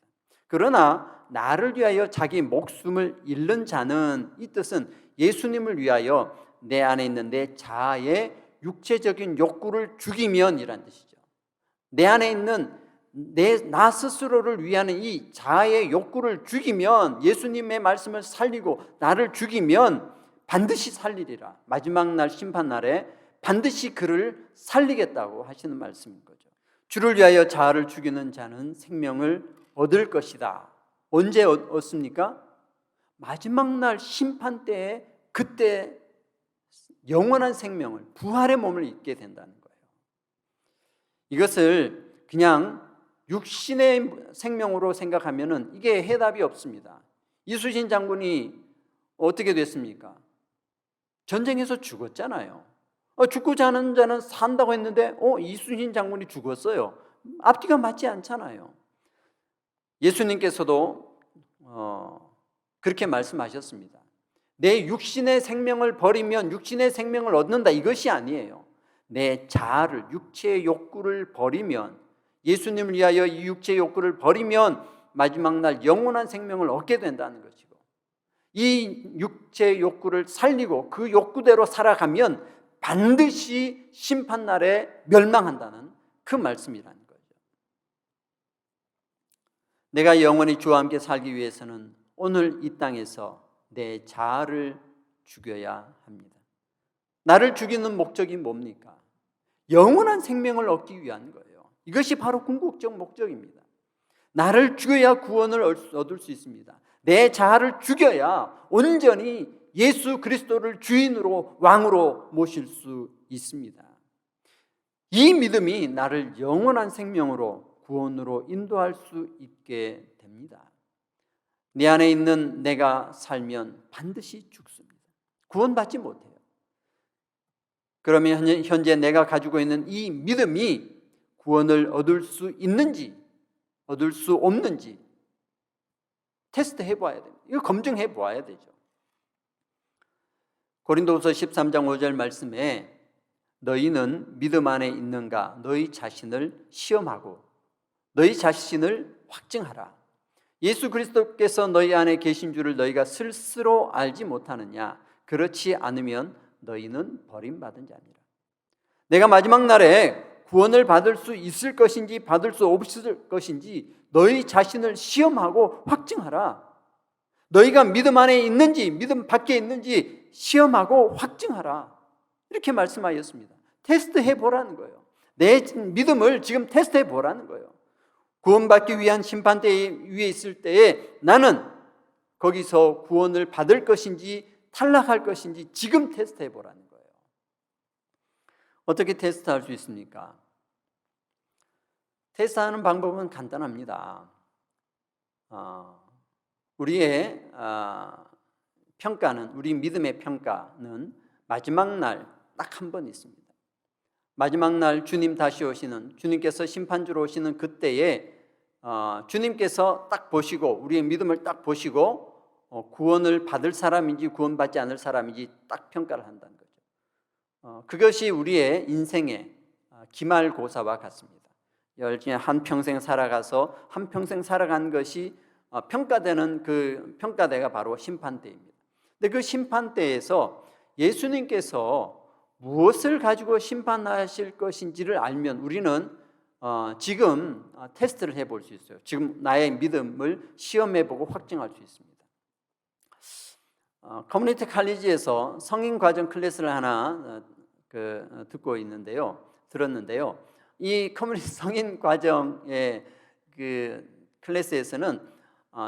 그러나 나를 위하여 자기 목숨을 잃는 자는, 이 뜻은 예수님을 위하여 내 안에 있는 내 자아의 육체적인 욕구를 죽이면 이란 뜻이죠. 내 안에 있는 나 스스로를 위하는 이 자아의 욕구를 죽이면, 예수님의 말씀을 살리고 나를 죽이면 반드시 살리리라. 마지막 날 심판날에 반드시 그를 살리겠다고 하시는 말씀인 거죠. 주를 위하여 자아를 죽이는 자는 생명을 얻을 것이다. 언제 얻습니까? 마지막 날 심판 때에, 그때 영원한 생명을, 부활의 몸을 입게 된다는 거예요. 이것을 그냥 육신의 생명으로 생각하면은 이게 해답이 없습니다. 이순신 장군이 어떻게 됐습니까? 전쟁에서 죽었잖아요. 죽고자 하는 자는 산다고 했는데 이순신 장군이 죽었어요. 앞뒤가 맞지 않잖아요. 예수님께서도 그렇게 말씀하셨습니다. 내 육신의 생명을 버리면 육신의 생명을 얻는다, 이것이 아니에요. 내 자아를, 육체의 욕구를 버리면, 예수님을 위하여 이 육체의 욕구를 버리면 마지막 날 영원한 생명을 얻게 된다는 것이고, 이 육체의 욕구를 살리고 그 욕구대로 살아가면 반드시 심판날에 멸망한다는 그 말씀이라는 거죠. 내가 영원히 주와 함께 살기 위해서는 오늘 이 땅에서 내 자아를 죽여야 합니다. 나를 죽이는 목적이 뭡니까? 영원한 생명을 얻기 위한 거예요. 이것이 바로 궁극적 목적입니다. 나를 죽여야 구원을 얻을 수 있습니다. 내 자아를 죽여야 온전히 예수 그리스도를 주인으로, 왕으로 모실 수 있습니다. 이 믿음이 나를 영원한 생명으로, 구원으로 인도할 수 있게 됩니다. 내 안에 있는 내가 살면 반드시 죽습니다. 구원받지 못해요. 그러면 현재 내가 가지고 있는 이 믿음이 구원을 얻을 수 있는지 얻을 수 없는지 테스트 해봐야 됩니다. 이거 검증해 보아야 되죠. 고린도후서 13장 5절 말씀에 너희는 믿음 안에 있는가 너희 자신을 시험하고 너희 자신을 확증하라. 예수 그리스도께서 너희 안에 계신 줄을 너희가 스스로 알지 못하느냐? 그렇지 않으면 너희는 버림받은 자니라. 내가 마지막 날에 구원을 받을 수 있을 것인지 받을 수 없을 것인지 너희 자신을 시험하고 확증하라. 너희가 믿음 안에 있는지 믿음 밖에 있는지 시험하고 확증하라. 이렇게 말씀하셨습니다. 테스트해 보라는 거예요. 내 믿음을 지금 테스트해 보라는 거예요. 구원받기 위한 심판대 위에 있을 때에 나는 거기서 구원을 받을 것인지 탈락할 것인지 지금 테스트해 보라는 거예요. 어떻게 테스트할 수 있습니까? 테스트하는 방법은 간단합니다. 우리의 평가는, 우리 믿음의 평가는 마지막 날 딱 한 번 있습니다. 마지막 날 주님 다시 오시는, 주님께서 심판주로 오시는 그때에 주님께서 딱 보시고, 우리의 믿음을 딱 보시고 구원을 받을 사람인지 구원받지 않을 사람인지 딱 평가를 한다는 거죠. 그것이 우리의 인생의 기말고사와 같습니다. 한평생 살아가서 한평생 살아간 것이 평가되는 그 평가대가 바로 심판대입니다. 근데 그 심판대에서 예수님께서 무엇을 가지고 심판하실 것인지를 알면 우리는 지금 테스트를 해볼 수 있어요. 지금 나의 믿음을 시험해보고 확증할 수 있습니다. 커뮤니티 칼리지에서 성인 과정 클래스를 하나 듣고 있는데요, 들었는데요. 이 커뮤니티 성인 과정의 그 클래스에서는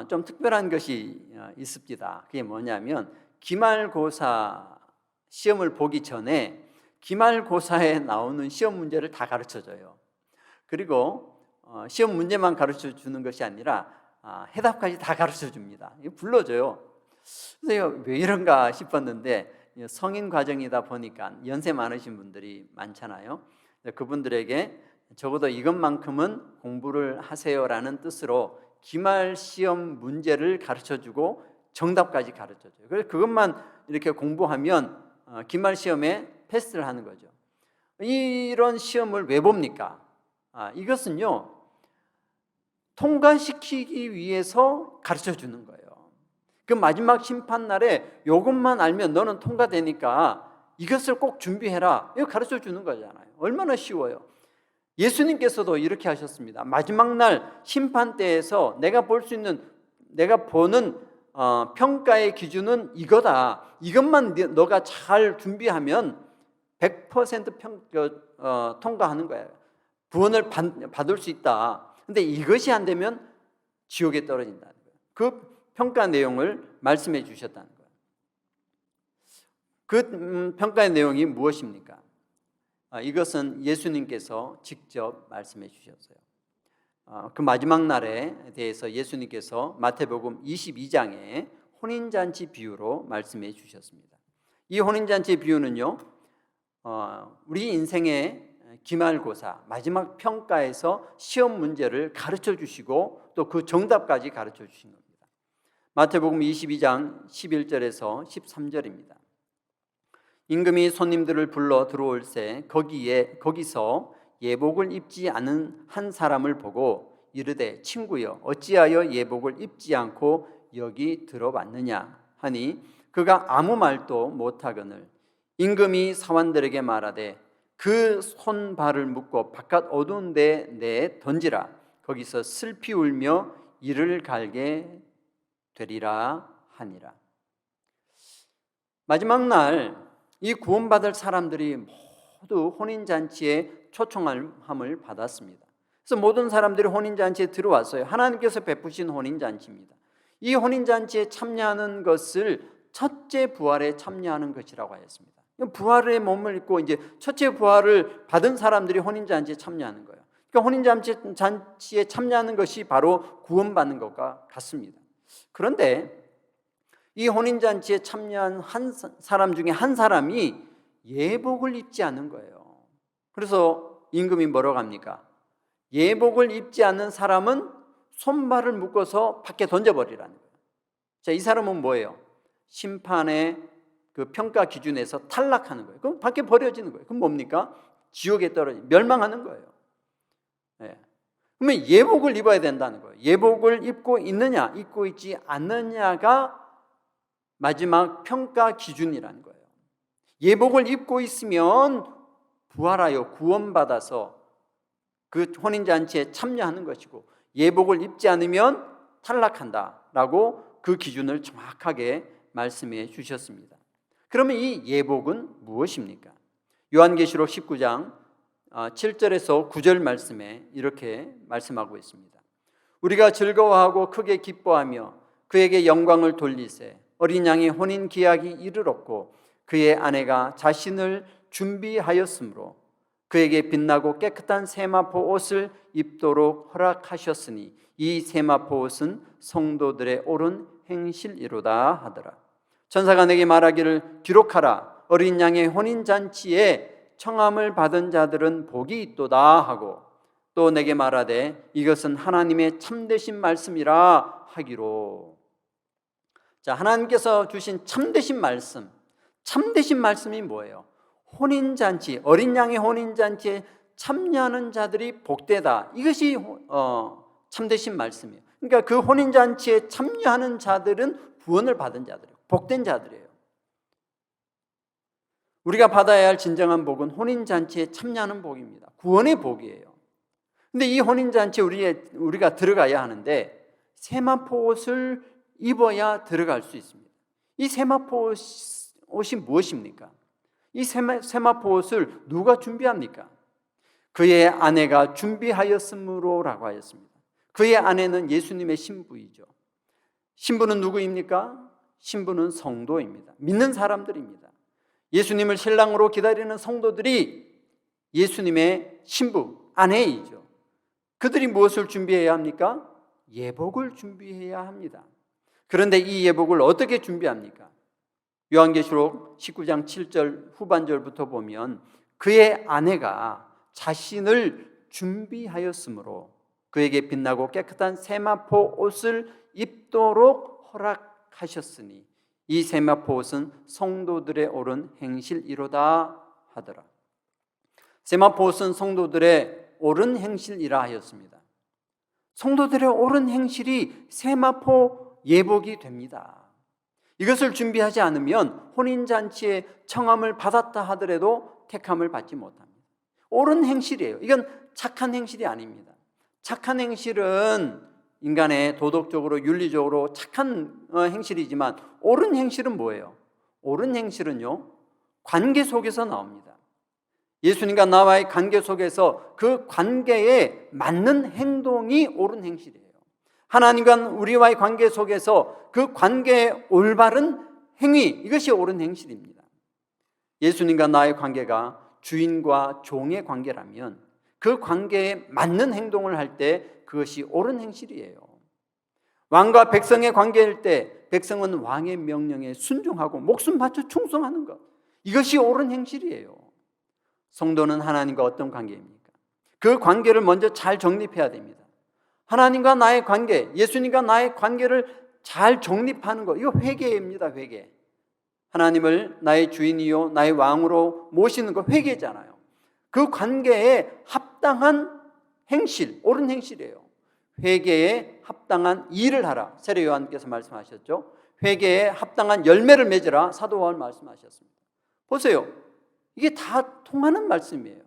좀 특별한 것이 있습니다. 그게 뭐냐면 기말고사 시험을 보기 전에 기말고사에 나오는 시험 문제를 다 가르쳐줘요. 그리고 시험 문제만 가르쳐주는 것이 아니라 해답까지 다 가르쳐줍니다. 불러줘요. 그래서 왜 이런가 싶었는데 성인 과정이다 보니까 연세 많으신 분들이 많잖아요. 그분들에게 적어도 이것만큼은 공부를 하세요라는 뜻으로 기말 시험 문제를 가르쳐주고 정답까지 가르쳐줘요. 그래서 그것만 이렇게 공부하면 기말 시험에 패스를 하는 거죠. 이런 시험을 왜 봅니까? 이것은요, 통과시키기 위해서 가르쳐주는 거예요. 그 마지막 심판날에 이것만 알면 너는 통과되니까 이것을 꼭 준비해라. 이거 가르쳐주는 거잖아요. 얼마나 쉬워요. 예수님께서도 이렇게 하셨습니다. 마지막 날 심판 때에서 내가 보는 평가의 기준은 이거다. 이것만 너가 잘 준비하면 100% 통과하는 거예요. 구원을 받을 수 있다. 근데 이것이 안 되면 지옥에 떨어진다는 거예요. 그 평가 내용을 말씀해 주셨다는 거예요. 그 평가의 내용이 무엇입니까? 이것은 예수님께서 직접 말씀해 주셨어요. 그 마지막 날에 대해서 예수님께서 마태복음 22장에 혼인잔치 비유로 말씀해 주셨습니다. 이 혼인잔치 비유는요, 우리 인생의 기말고사, 마지막 평가에서 시험 문제를 가르쳐 주시고 또 그 정답까지 가르쳐 주신 겁니다. 마태복음 22장 11절에서 13절입니다. 임금이 손님들을 불러 들어올새 거기서 예복을 입지 않은 한 사람을 보고 이르되 친구여 어찌하여 예복을 입지 않고 여기 들어왔느냐 하니 그가 아무 말도 못하거늘 임금이 사환들에게 말하되 그 손발을 묶고 바깥 어두운 데 내에 던지라. 거기서 슬피 울며 이를 갈게 되리라 하니라. 마지막 날 이 구원받을 사람들이 모두 혼인잔치에 초청함을 받았습니다. 그래서 모든 사람들이 혼인잔치에 들어왔어요. 하나님께서 베푸신 혼인잔치입니다. 이 혼인잔치에 참여하는 것을 첫째 부활에 참여하는 것이라고 하였습니다. 부활의 몸을 입고 이제 첫째 부활을 받은 사람들이 혼인잔치에 참여하는 거예요. 그러니까 혼인잔치에 참여하는 것이 바로 구원받는 것과 같습니다. 그런데 이 혼인잔치에 참여한 한 사람 중에 한 사람이 예복을 입지 않은 거예요. 그래서 임금이 뭐라고 합니까? 예복을 입지 않는 사람은 손발을 묶어서 밖에 던져버리라는 거예요. 자, 이 사람은 뭐예요? 심판의 그 평가 기준에서 탈락하는 거예요. 그럼 밖에 버려지는 거예요. 그럼 뭡니까? 지옥에 멸망하는 거예요. 네. 그러면 예복을 입어야 된다는 거예요. 예복을 입고 있느냐, 입고 있지 않느냐가 마지막 평가 기준이라는 거예요. 예복을 입고 있으면 부활하여 구원받아서 그 혼인잔치에 참여하는 것이고 예복을 입지 않으면 탈락한다라고 그 기준을 정확하게 말씀해 주셨습니다. 그러면 이 예복은 무엇입니까? 요한계시록 19장 7절에서 9절 말씀에 이렇게 말씀하고 있습니다. 우리가 즐거워하고 크게 기뻐하며 그에게 영광을 돌리세 어린 양의 혼인 기약이 이르렀고 그의 아내가 자신을 준비하였으므로 그에게 빛나고 깨끗한 세마포 옷을 입도록 허락하셨으니 이 세마포 옷은 성도들의 옳은 행실이로다 하더라. 천사가 내게 말하기를 기록하라 어린 양의 혼인잔치에 청함을 받은 자들은 복이 있도다 하고 또 내게 말하되 이것은 하나님의 참되신 말씀이라 하기로. 자, 하나님께서 주신 참되신 말씀이 뭐예요? 혼인잔치, 어린 양의 혼인잔치에 참여하는 자들이 복되다. 이것이 참되신 말씀이에요. 그러니까 그 혼인잔치에 참여하는 자들은 구원을 받은 자들이에요. 복된 자들이에요. 우리가 받아야 할 진정한 복은 혼인잔치에 참여하는 복입니다. 구원의 복이에요. 근데 이 혼인잔치에 우리가 들어가야 하는데 세마포 옷을 입어야 들어갈 수 있습니다. 이 세마포 옷이 무엇입니까? 이 세마포 옷을 누가 준비합니까? 그의 아내가 준비하였으므로라고 하였습니다. 그의 아내는 예수님의 신부이죠. 신부는 누구입니까? 신부는 성도입니다. 믿는 사람들입니다. 예수님을 신랑으로 기다리는 성도들이 예수님의 신부, 아내이죠. 그들이 무엇을 준비해야 합니까? 예복을 준비해야 합니다. 그런데 이 예복을 어떻게 준비합니까? 요한계시록 19장 7절 후반절부터 보면 그의 아내가 자신을 준비하였으므로 그에게 빛나고 깨끗한 세마포 옷을 입도록 허락하셨으니 이 세마포 옷은 성도들의 옳은 행실이로다 하더라. 세마포 옷은 성도들의 옳은 행실이라 하였습니다. 성도들의 옳은 행실이 세마포 예복이 됩니다. 이것을 준비하지 않으면 혼인잔치에 청함을 받았다 하더라도 택함을 받지 못합니다. 옳은 행실이에요. 이건 착한 행실이 아닙니다. 착한 행실은 인간의 도덕적으로 윤리적으로 착한 행실이지만 옳은 행실은 뭐예요? 옳은 행실은요, 관계 속에서 나옵니다. 예수님과 나와의 관계 속에서 그 관계에 맞는 행동이 옳은 행실이에요. 하나님과 우리와의 관계 속에서 그 관계의 올바른 행위, 이것이 옳은 행실입니다. 예수님과 나의 관계가 주인과 종의 관계라면 그 관계에 맞는 행동을 할 때 그것이 옳은 행실이에요. 왕과 백성의 관계일 때 백성은 왕의 명령에 순종하고 목숨 바쳐 충성하는 것, 이것이 옳은 행실이에요. 성도는 하나님과 어떤 관계입니까? 그 관계를 먼저 잘 정립해야 됩니다. 하나님과 나의 관계, 예수님과 나의 관계를 잘 정립하는 것, 이거 회개입니다. 회개. 하나님을 나의 주인이요 나의 왕으로 모시는 거 회개잖아요. 그 관계에 합당한 행실, 옳은 행실이에요. 회개에 합당한 일을 하라. 세례 요한께서 말씀하셨죠. 회개에 합당한 열매를 맺으라. 사도 바울 말씀하셨습니다. 보세요. 이게 다 통하는 말씀이에요.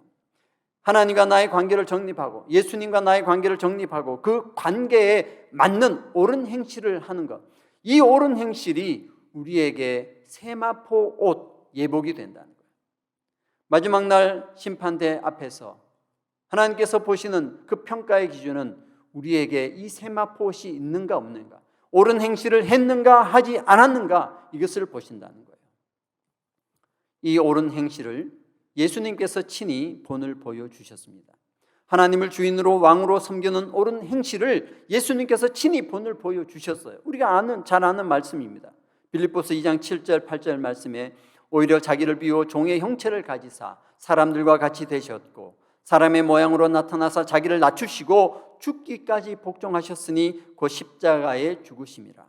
하나님과 나의 관계를 정립하고 예수님과 나의 관계를 정립하고 그 관계에 맞는 옳은 행실을 하는 것, 이 옳은 행실이 우리에게 세마포 옷, 예복이 된다는 거예요. 마지막 날 심판대 앞에서 하나님께서 보시는 그 평가의 기준은 우리에게 이 세마포 옷이 있는가 없는가, 옳은 행실을 했는가 하지 않았는가, 이것을 보신다는 거예요. 이 옳은 행실을 예수님께서 친히 본을 보여주셨습니다. 하나님을 주인으로 왕으로 섬기는 옳은 행실을 예수님께서 친히 본을 보여주셨어요. 우리가 잘 아는 말씀입니다. 빌립보서 2장 7절 8절 말씀에 오히려 자기를 비워 종의 형체를 가지사 사람들과 같이 되셨고 사람의 모양으로 나타나사 자기를 낮추시고 죽기까지 복종하셨으니 곧 십자가에 죽으심이라.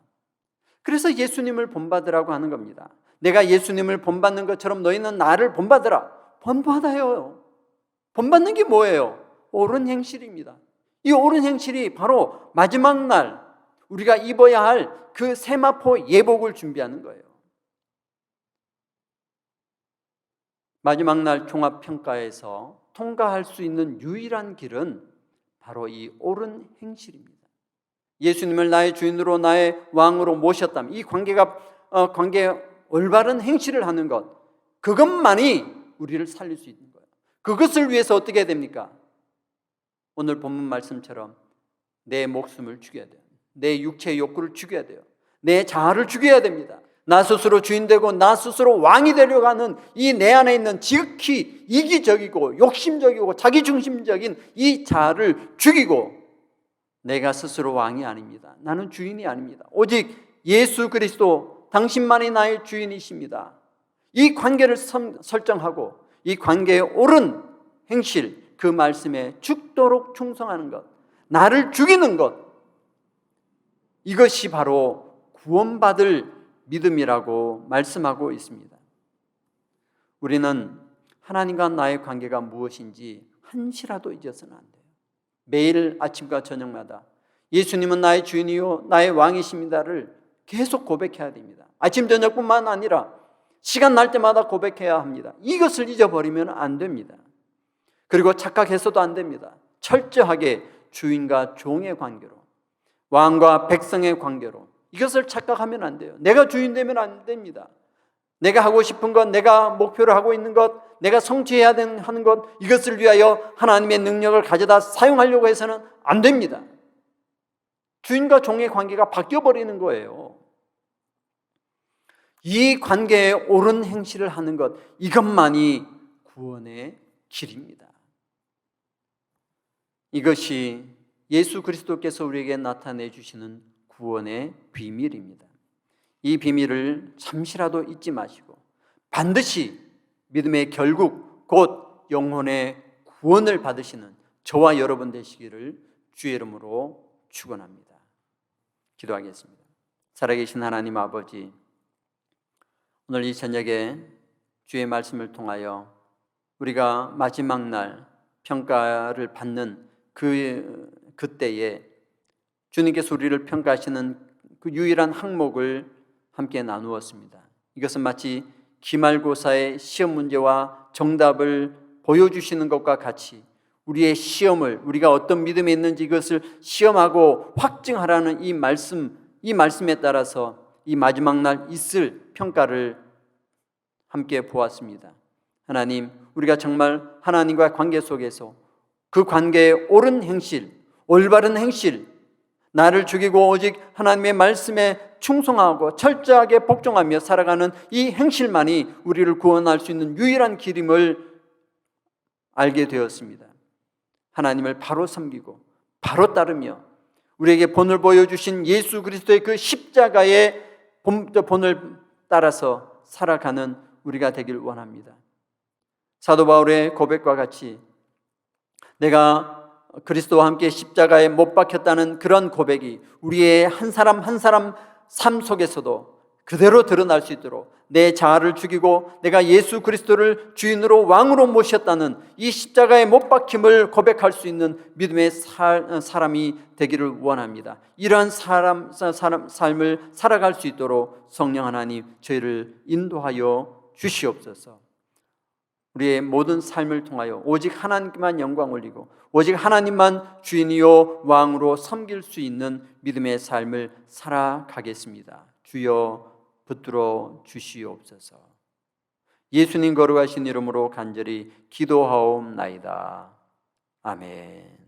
그래서 예수님을 본받으라고 하는 겁니다. 내가 예수님을 본받는 것처럼 너희는 나를 본받으라. 본받아요. 본받는 게 뭐예요? 옳은 행실입니다. 이 옳은 행실이 바로 마지막 날 우리가 입어야 할 그 세마포 예복을 준비하는 거예요. 마지막 날 종합평가에서 통과할 수 있는 유일한 길은 바로 이 옳은 행실입니다. 예수님을 나의 주인으로 나의 왕으로 모셨다면 이 관계에 올바른 행실을 하는 것, 그것만이 우리를 살릴 수 있는 거예요. 그것을 위해서 어떻게 해야 됩니까? 오늘 본문 말씀처럼 내 목숨을 죽여야 돼요. 내 육체의 욕구를 죽여야 돼요. 내 자아를 죽여야 됩니다. 나 스스로 주인 되고 나 스스로 왕이 되려고 하는 이 내 안에 있는 지극히 이기적이고 욕심적이고 자기중심적인 이 자아를 죽이고 내가 스스로 왕이 아닙니다. 나는 주인이 아닙니다. 오직 예수 그리스도 당신만이 나의 주인이십니다. 이 관계를 설정하고 이 관계에 옳은 행실, 그 말씀에 죽도록 충성하는 것, 나를 죽이는 것, 이것이 바로 구원받을 믿음이라고 말씀하고 있습니다. 우리는 하나님과 나의 관계가 무엇인지 한시라도 잊어서는 안 돼요. 매일 아침과 저녁마다 예수님은 나의 주인이요 나의 왕이십니다를 계속 고백해야 됩니다. 아침 저녁뿐만 아니라 시간 날 때마다 고백해야 합니다. 이것을 잊어버리면 안 됩니다. 그리고 착각해서도 안 됩니다. 철저하게 주인과 종의 관계로, 왕과 백성의 관계로, 이것을 착각하면 안 돼요. 내가 주인 되면 안 됩니다. 내가 하고 싶은 것, 내가 목표로 하고 있는 것, 내가 성취해야 하는 것, 이것을 위하여 하나님의 능력을 가져다 사용하려고 해서는 안 됩니다. 주인과 종의 관계가 바뀌어버리는 거예요. 이 관계에 옳은 행실을 하는 것, 이것만이 구원의 길입니다. 이것이 예수 그리스도께서 우리에게 나타내 주시는 구원의 비밀입니다. 이 비밀을 잠시라도 잊지 마시고 반드시 믿음의 결국 곧 영혼의 구원을 받으시는 저와 여러분 되시기를 주의 이름으로 축원합니다. 기도하겠습니다. 살아계신 하나님 아버지, 오늘 이 저녁에 주의 말씀을 통하여 우리가 마지막 날 평가를 받는 그때에 주님께서 우리를 평가하시는 그 유일한 항목을 함께 나누었습니다. 이것은 마치 기말고사의 시험 문제와 정답을 보여주시는 것과 같이 우리의 시험을, 우리가 어떤 믿음에 있는지 이것을 시험하고 확증하라는 이 말씀에 따라서 이 마지막 날 있을 평가를 함께 보았습니다. 하나님, 우리가 정말 하나님과의 관계 속에서 그 관계의 옳은 행실, 올바른 행실, 나를 죽이고 오직 하나님의 말씀에 충성하고 철저하게 복종하며 살아가는 이 행실만이 우리를 구원할 수 있는 유일한 길임을 알게 되었습니다. 하나님을 바로 섬기고 바로 따르며 우리에게 본을 보여주신 예수 그리스도의 그 십자가의 본을 따라서 살아가는 우리가 되길 원합니다. 사도 바울의 고백과 같이 내가 그리스도와 함께 십자가에 못 박혔다는 그런 고백이 우리의 한 사람 한 사람 삶 속에서도 그대로 드러날 수 있도록 내 자아를 죽이고 내가 예수 그리스도를 주인으로 왕으로 모셨다는 이 십자가에 못 박힘을 고백할 수 있는 믿음의 사람이 되기를 원합니다. 이러한 삶을 살아갈 수 있도록 성령 하나님 저희를 인도하여 주시옵소서. 우리의 모든 삶을 통하여 오직 하나님께만 영광 올리고 오직 하나님만 주인이요 왕으로 섬길 수 있는 믿음의 삶을 살아가겠습니다. 주여 붙들어 주시옵소서. 예수님 거룩하신 이름으로 간절히 기도하옵나이다. 아멘.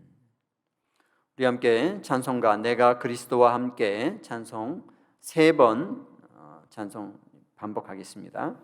우리 함께 찬송가 내가 그리스도와 함께 찬송 3번 찬송 반복하겠습니다.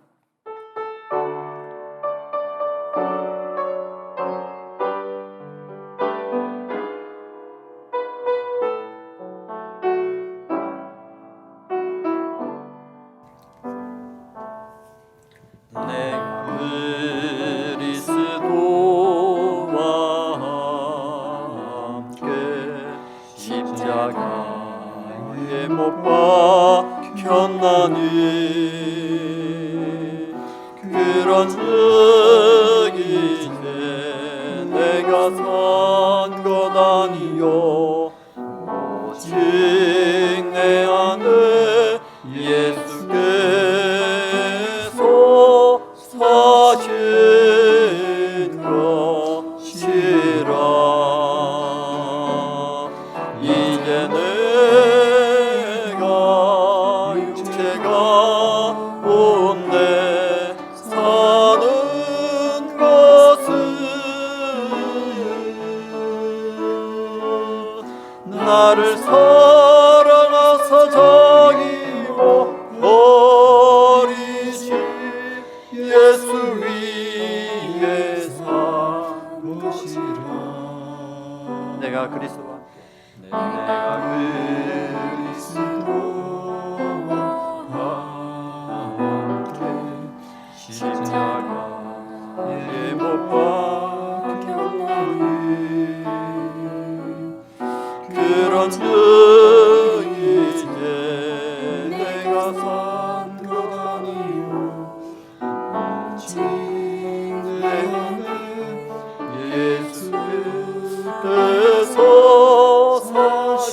십자가에 못 박혔나니 그런즉 이제 내가 산 것 아니요 오직 내 안에 예수께서 사신 것이라. 이제 내가 육체가 온데 사는 것은 나를 사랑하사 자기로 버리신 예수 위에 산 것이라.
내가 그리스도와
내가 그리스도와 함께 십자가에 못 박혔나니 그런즉 이제 내가 산 것 아니요 오직 내 안에 예수께서 사신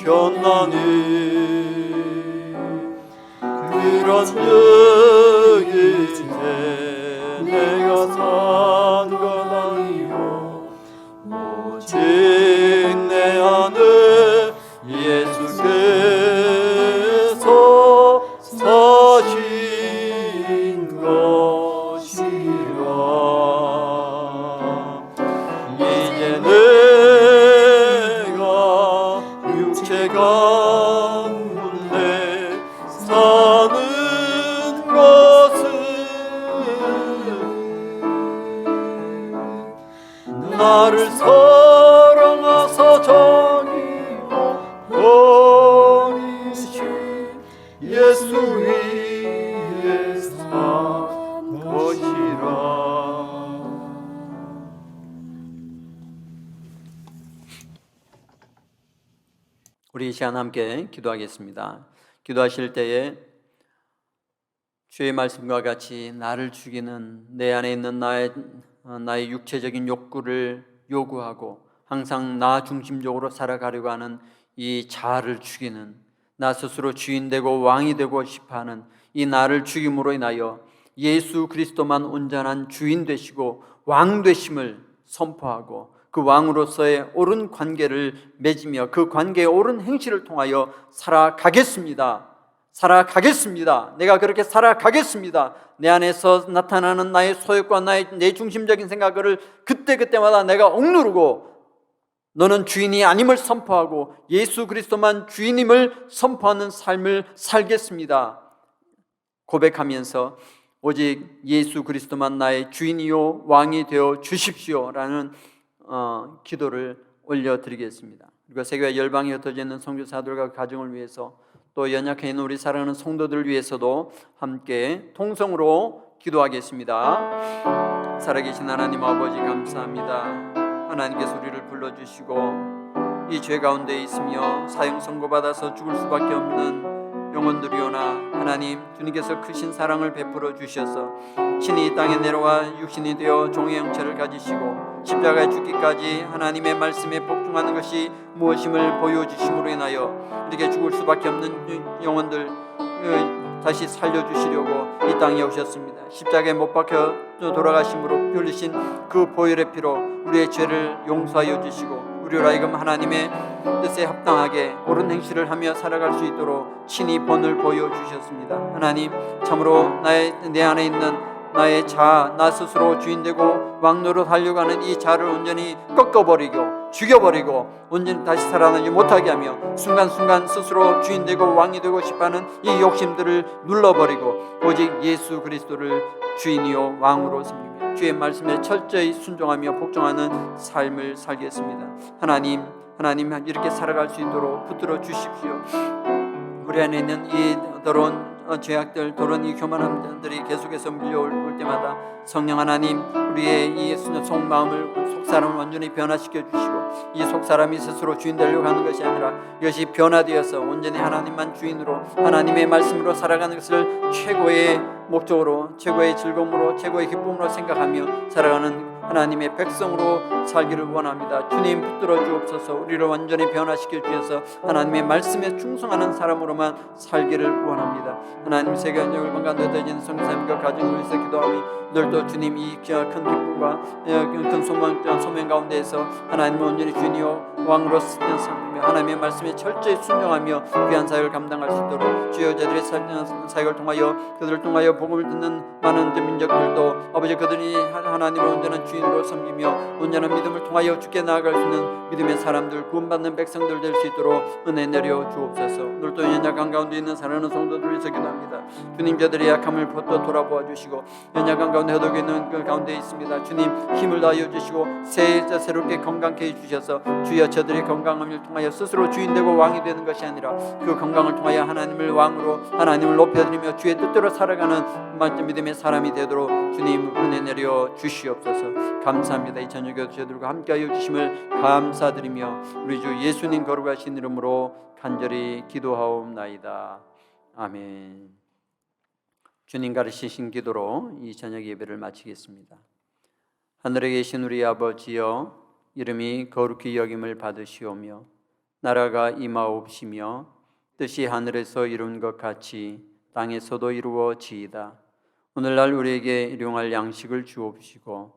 지켰나니 그런 적이 이제 내가 산 것 아니요 오직 내 안에 예수께서 사신 것이라 이제 내가 육체 가운데 사는 것은 나를 사랑하사 자기로 버리신 예수 위에 산 것이라.
우리 이 시간 함께 기도하겠습니다. 기도하실 때에 주의 말씀과 같이 나를 죽이는 내 안에 있는 나의 육체적인 욕구를 요구하고 항상 나 중심적으로 살아가려고 하는 이 자아를 죽이는, 나 스스로 주인 되고 왕이 되고 싶어하는 이 나를 죽임으로 인하여 예수 그리스도만 온전한 주인 되시고 왕 되심을 선포하고 그 왕으로서의 옳은 관계를 맺으며 그 관계의 옳은 행실을 통하여 살아가겠습니다. 내가 그렇게 살아가겠습니다. 내 안에서 나타나는 나의 소욕과 내 중심적인 생각을 그때그때마다 내가 억누르고 너는 주인이 아님을 선포하고 예수 그리스도만 주인임을 선포하는 삶을 살겠습니다. 고백하면서 오직 예수 그리스도만 나의 주인이요 왕이 되어 주십시오라는 기도를 올려드리겠습니다. 그리고 세계와 열방에 흩어져 있는 선교사들과 가정을 위해서 또 연약해 있는 우리 사랑하는 성도들을 위해서도 함께 통성으로 기도하겠습니다. 살아계신 하나님 아버지 감사합니다. 하나님께서 우리를 불러주시고 이 죄 가운데 있으며 사형 선고받아서 죽을 수밖에 없는 영혼들이오나 하나님 주님께서 크신 사랑을 베풀어 주셔서 친히 이 땅에 내려와 육신이 되어 종의 형체를 가지시고 십자가에 죽기까지 하나님의 말씀에 복종하는 것이 무엇임을 보여주심으로 인하여 이렇게 죽을 수밖에 없는 영혼들 다시 살려주시려고 이 땅에 오셨습니다. 십자가에 못 박혀 돌아가심으로 흘리신 그 보혈의 피로 우리의 죄를 용서하여 주시고 우리로 하여금 하나님의 뜻에 합당하게 옳은 행실을 하며 살아갈 수 있도록 친히 본을 보여주셨습니다. 하나님 참으로 내 안에 있는 나의 자아, 나 스스로 주인되고 왕노릇 하려고 하는 이 자아를 온전히 꺾어버리고 죽여버리고 온전히 다시 살아나지 못하게 하며 순간순간 스스로 주인되고 왕이 되고 싶어하는 이 욕심들을 눌러버리고 오직 예수 그리스도를 주인이요 왕으로 섬기며 주의 말씀에 철저히 순종하며 복종하는 삶을 살겠습니다. 하나님 이렇게 살아갈 수 있도록 붙들어 주십시오. 우리 안에 있는 이 더러운 죄악들, 더러운 이 교만함들이 계속해서 밀려올 때마다 성령 하나님 우리의 이 속마음을, 속사람을 완전히 변화시켜 주시고 이 속사람이 스스로 주인 되려고 하는 것이 아니라 이것이 변화되어서 온전히 하나님만 주인으로 하나님의 말씀으로 살아가는 것을 최고의 목적으로, 최고의 즐거움으로, 최고의 기쁨으로 생각하며 살아가는 하나님의 백성으로 살기를 원합니다. 주님 붙들어 주옵소서. 우리를 완전히 변화시켜 주셔서 하나님의 말씀에 충성하는 사람으로만 살기를 원합니다. 하나님 세계 열방 가운데 흩어진 성도님과 가정을 위해서 기도하며 오늘도 주님 이 큰 기쁨과 큰 소명 가운데에서 하나님을 온전히 주인이요 왕으로 섬기며 하나님의 말씀에 철저히 순종하며 귀한 사역을 감당할 수 있도록 주여 저들의 사역을 통하여 그들을 통하여 복음을 듣는 많은 민족들도 아버지 그들이 하나님을 온전한 주인으로 섬기며 온전한 믿음을 통하여 주께 나아갈 수 있는 믿음의 사람들, 구원받는 백성들 될 수 있도록 은혜 내려 주옵소서. 오늘도 연약한 가운데 있는 사랑하는 성도들을 위해서 기도합니다. 주님 저들의 약함을 또 돌아보아 주시고 연약한 가운데 허덕여 있는 그 가운데 있습니다. 주님 힘을 다하여 주시고 새롭게 건강케 해주셔서 주여 저들의 건강함을 통하여 스스로 주인되고 왕이 되는 것이 아니라 그 건강을 통하여 하나님을 왕으로 하나님을 높여드리며 주의 뜻대로 살아가는 믿음의 사람이 되도록 주님 은혜 내려 주시옵소서. 감사합니다. 이 저녁에 저들과 함께하여 주심을 감사드리며 우리 주 예수님 거룩하신 이름으로 간절히 기도하옵나이다. 아멘. 주님 가르치신 기도로 이 저녁 예배를 마치겠습니다. 하늘에 계신 우리 아버지여, 이름이 거룩히 여김을 받으시오며 나라가 임하옵시며 뜻이 하늘에서 이룬 것 같이 땅에서도 이루어지이다. 오늘날 우리에게 일용할 양식을 주옵시고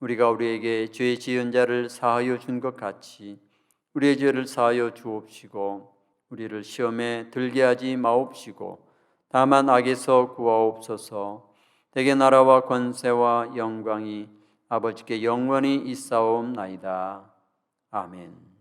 우리가 우리에게 죄 지은 자를 사하여 준 것 같이 우리의 죄를 사하여 주옵시고 우리를 시험에 들게 하지 마옵시고 다만 악에서 구하옵소서. 대개 나라와 권세와 영광이 아버지께 영원히 있사옵나이다. 아멘.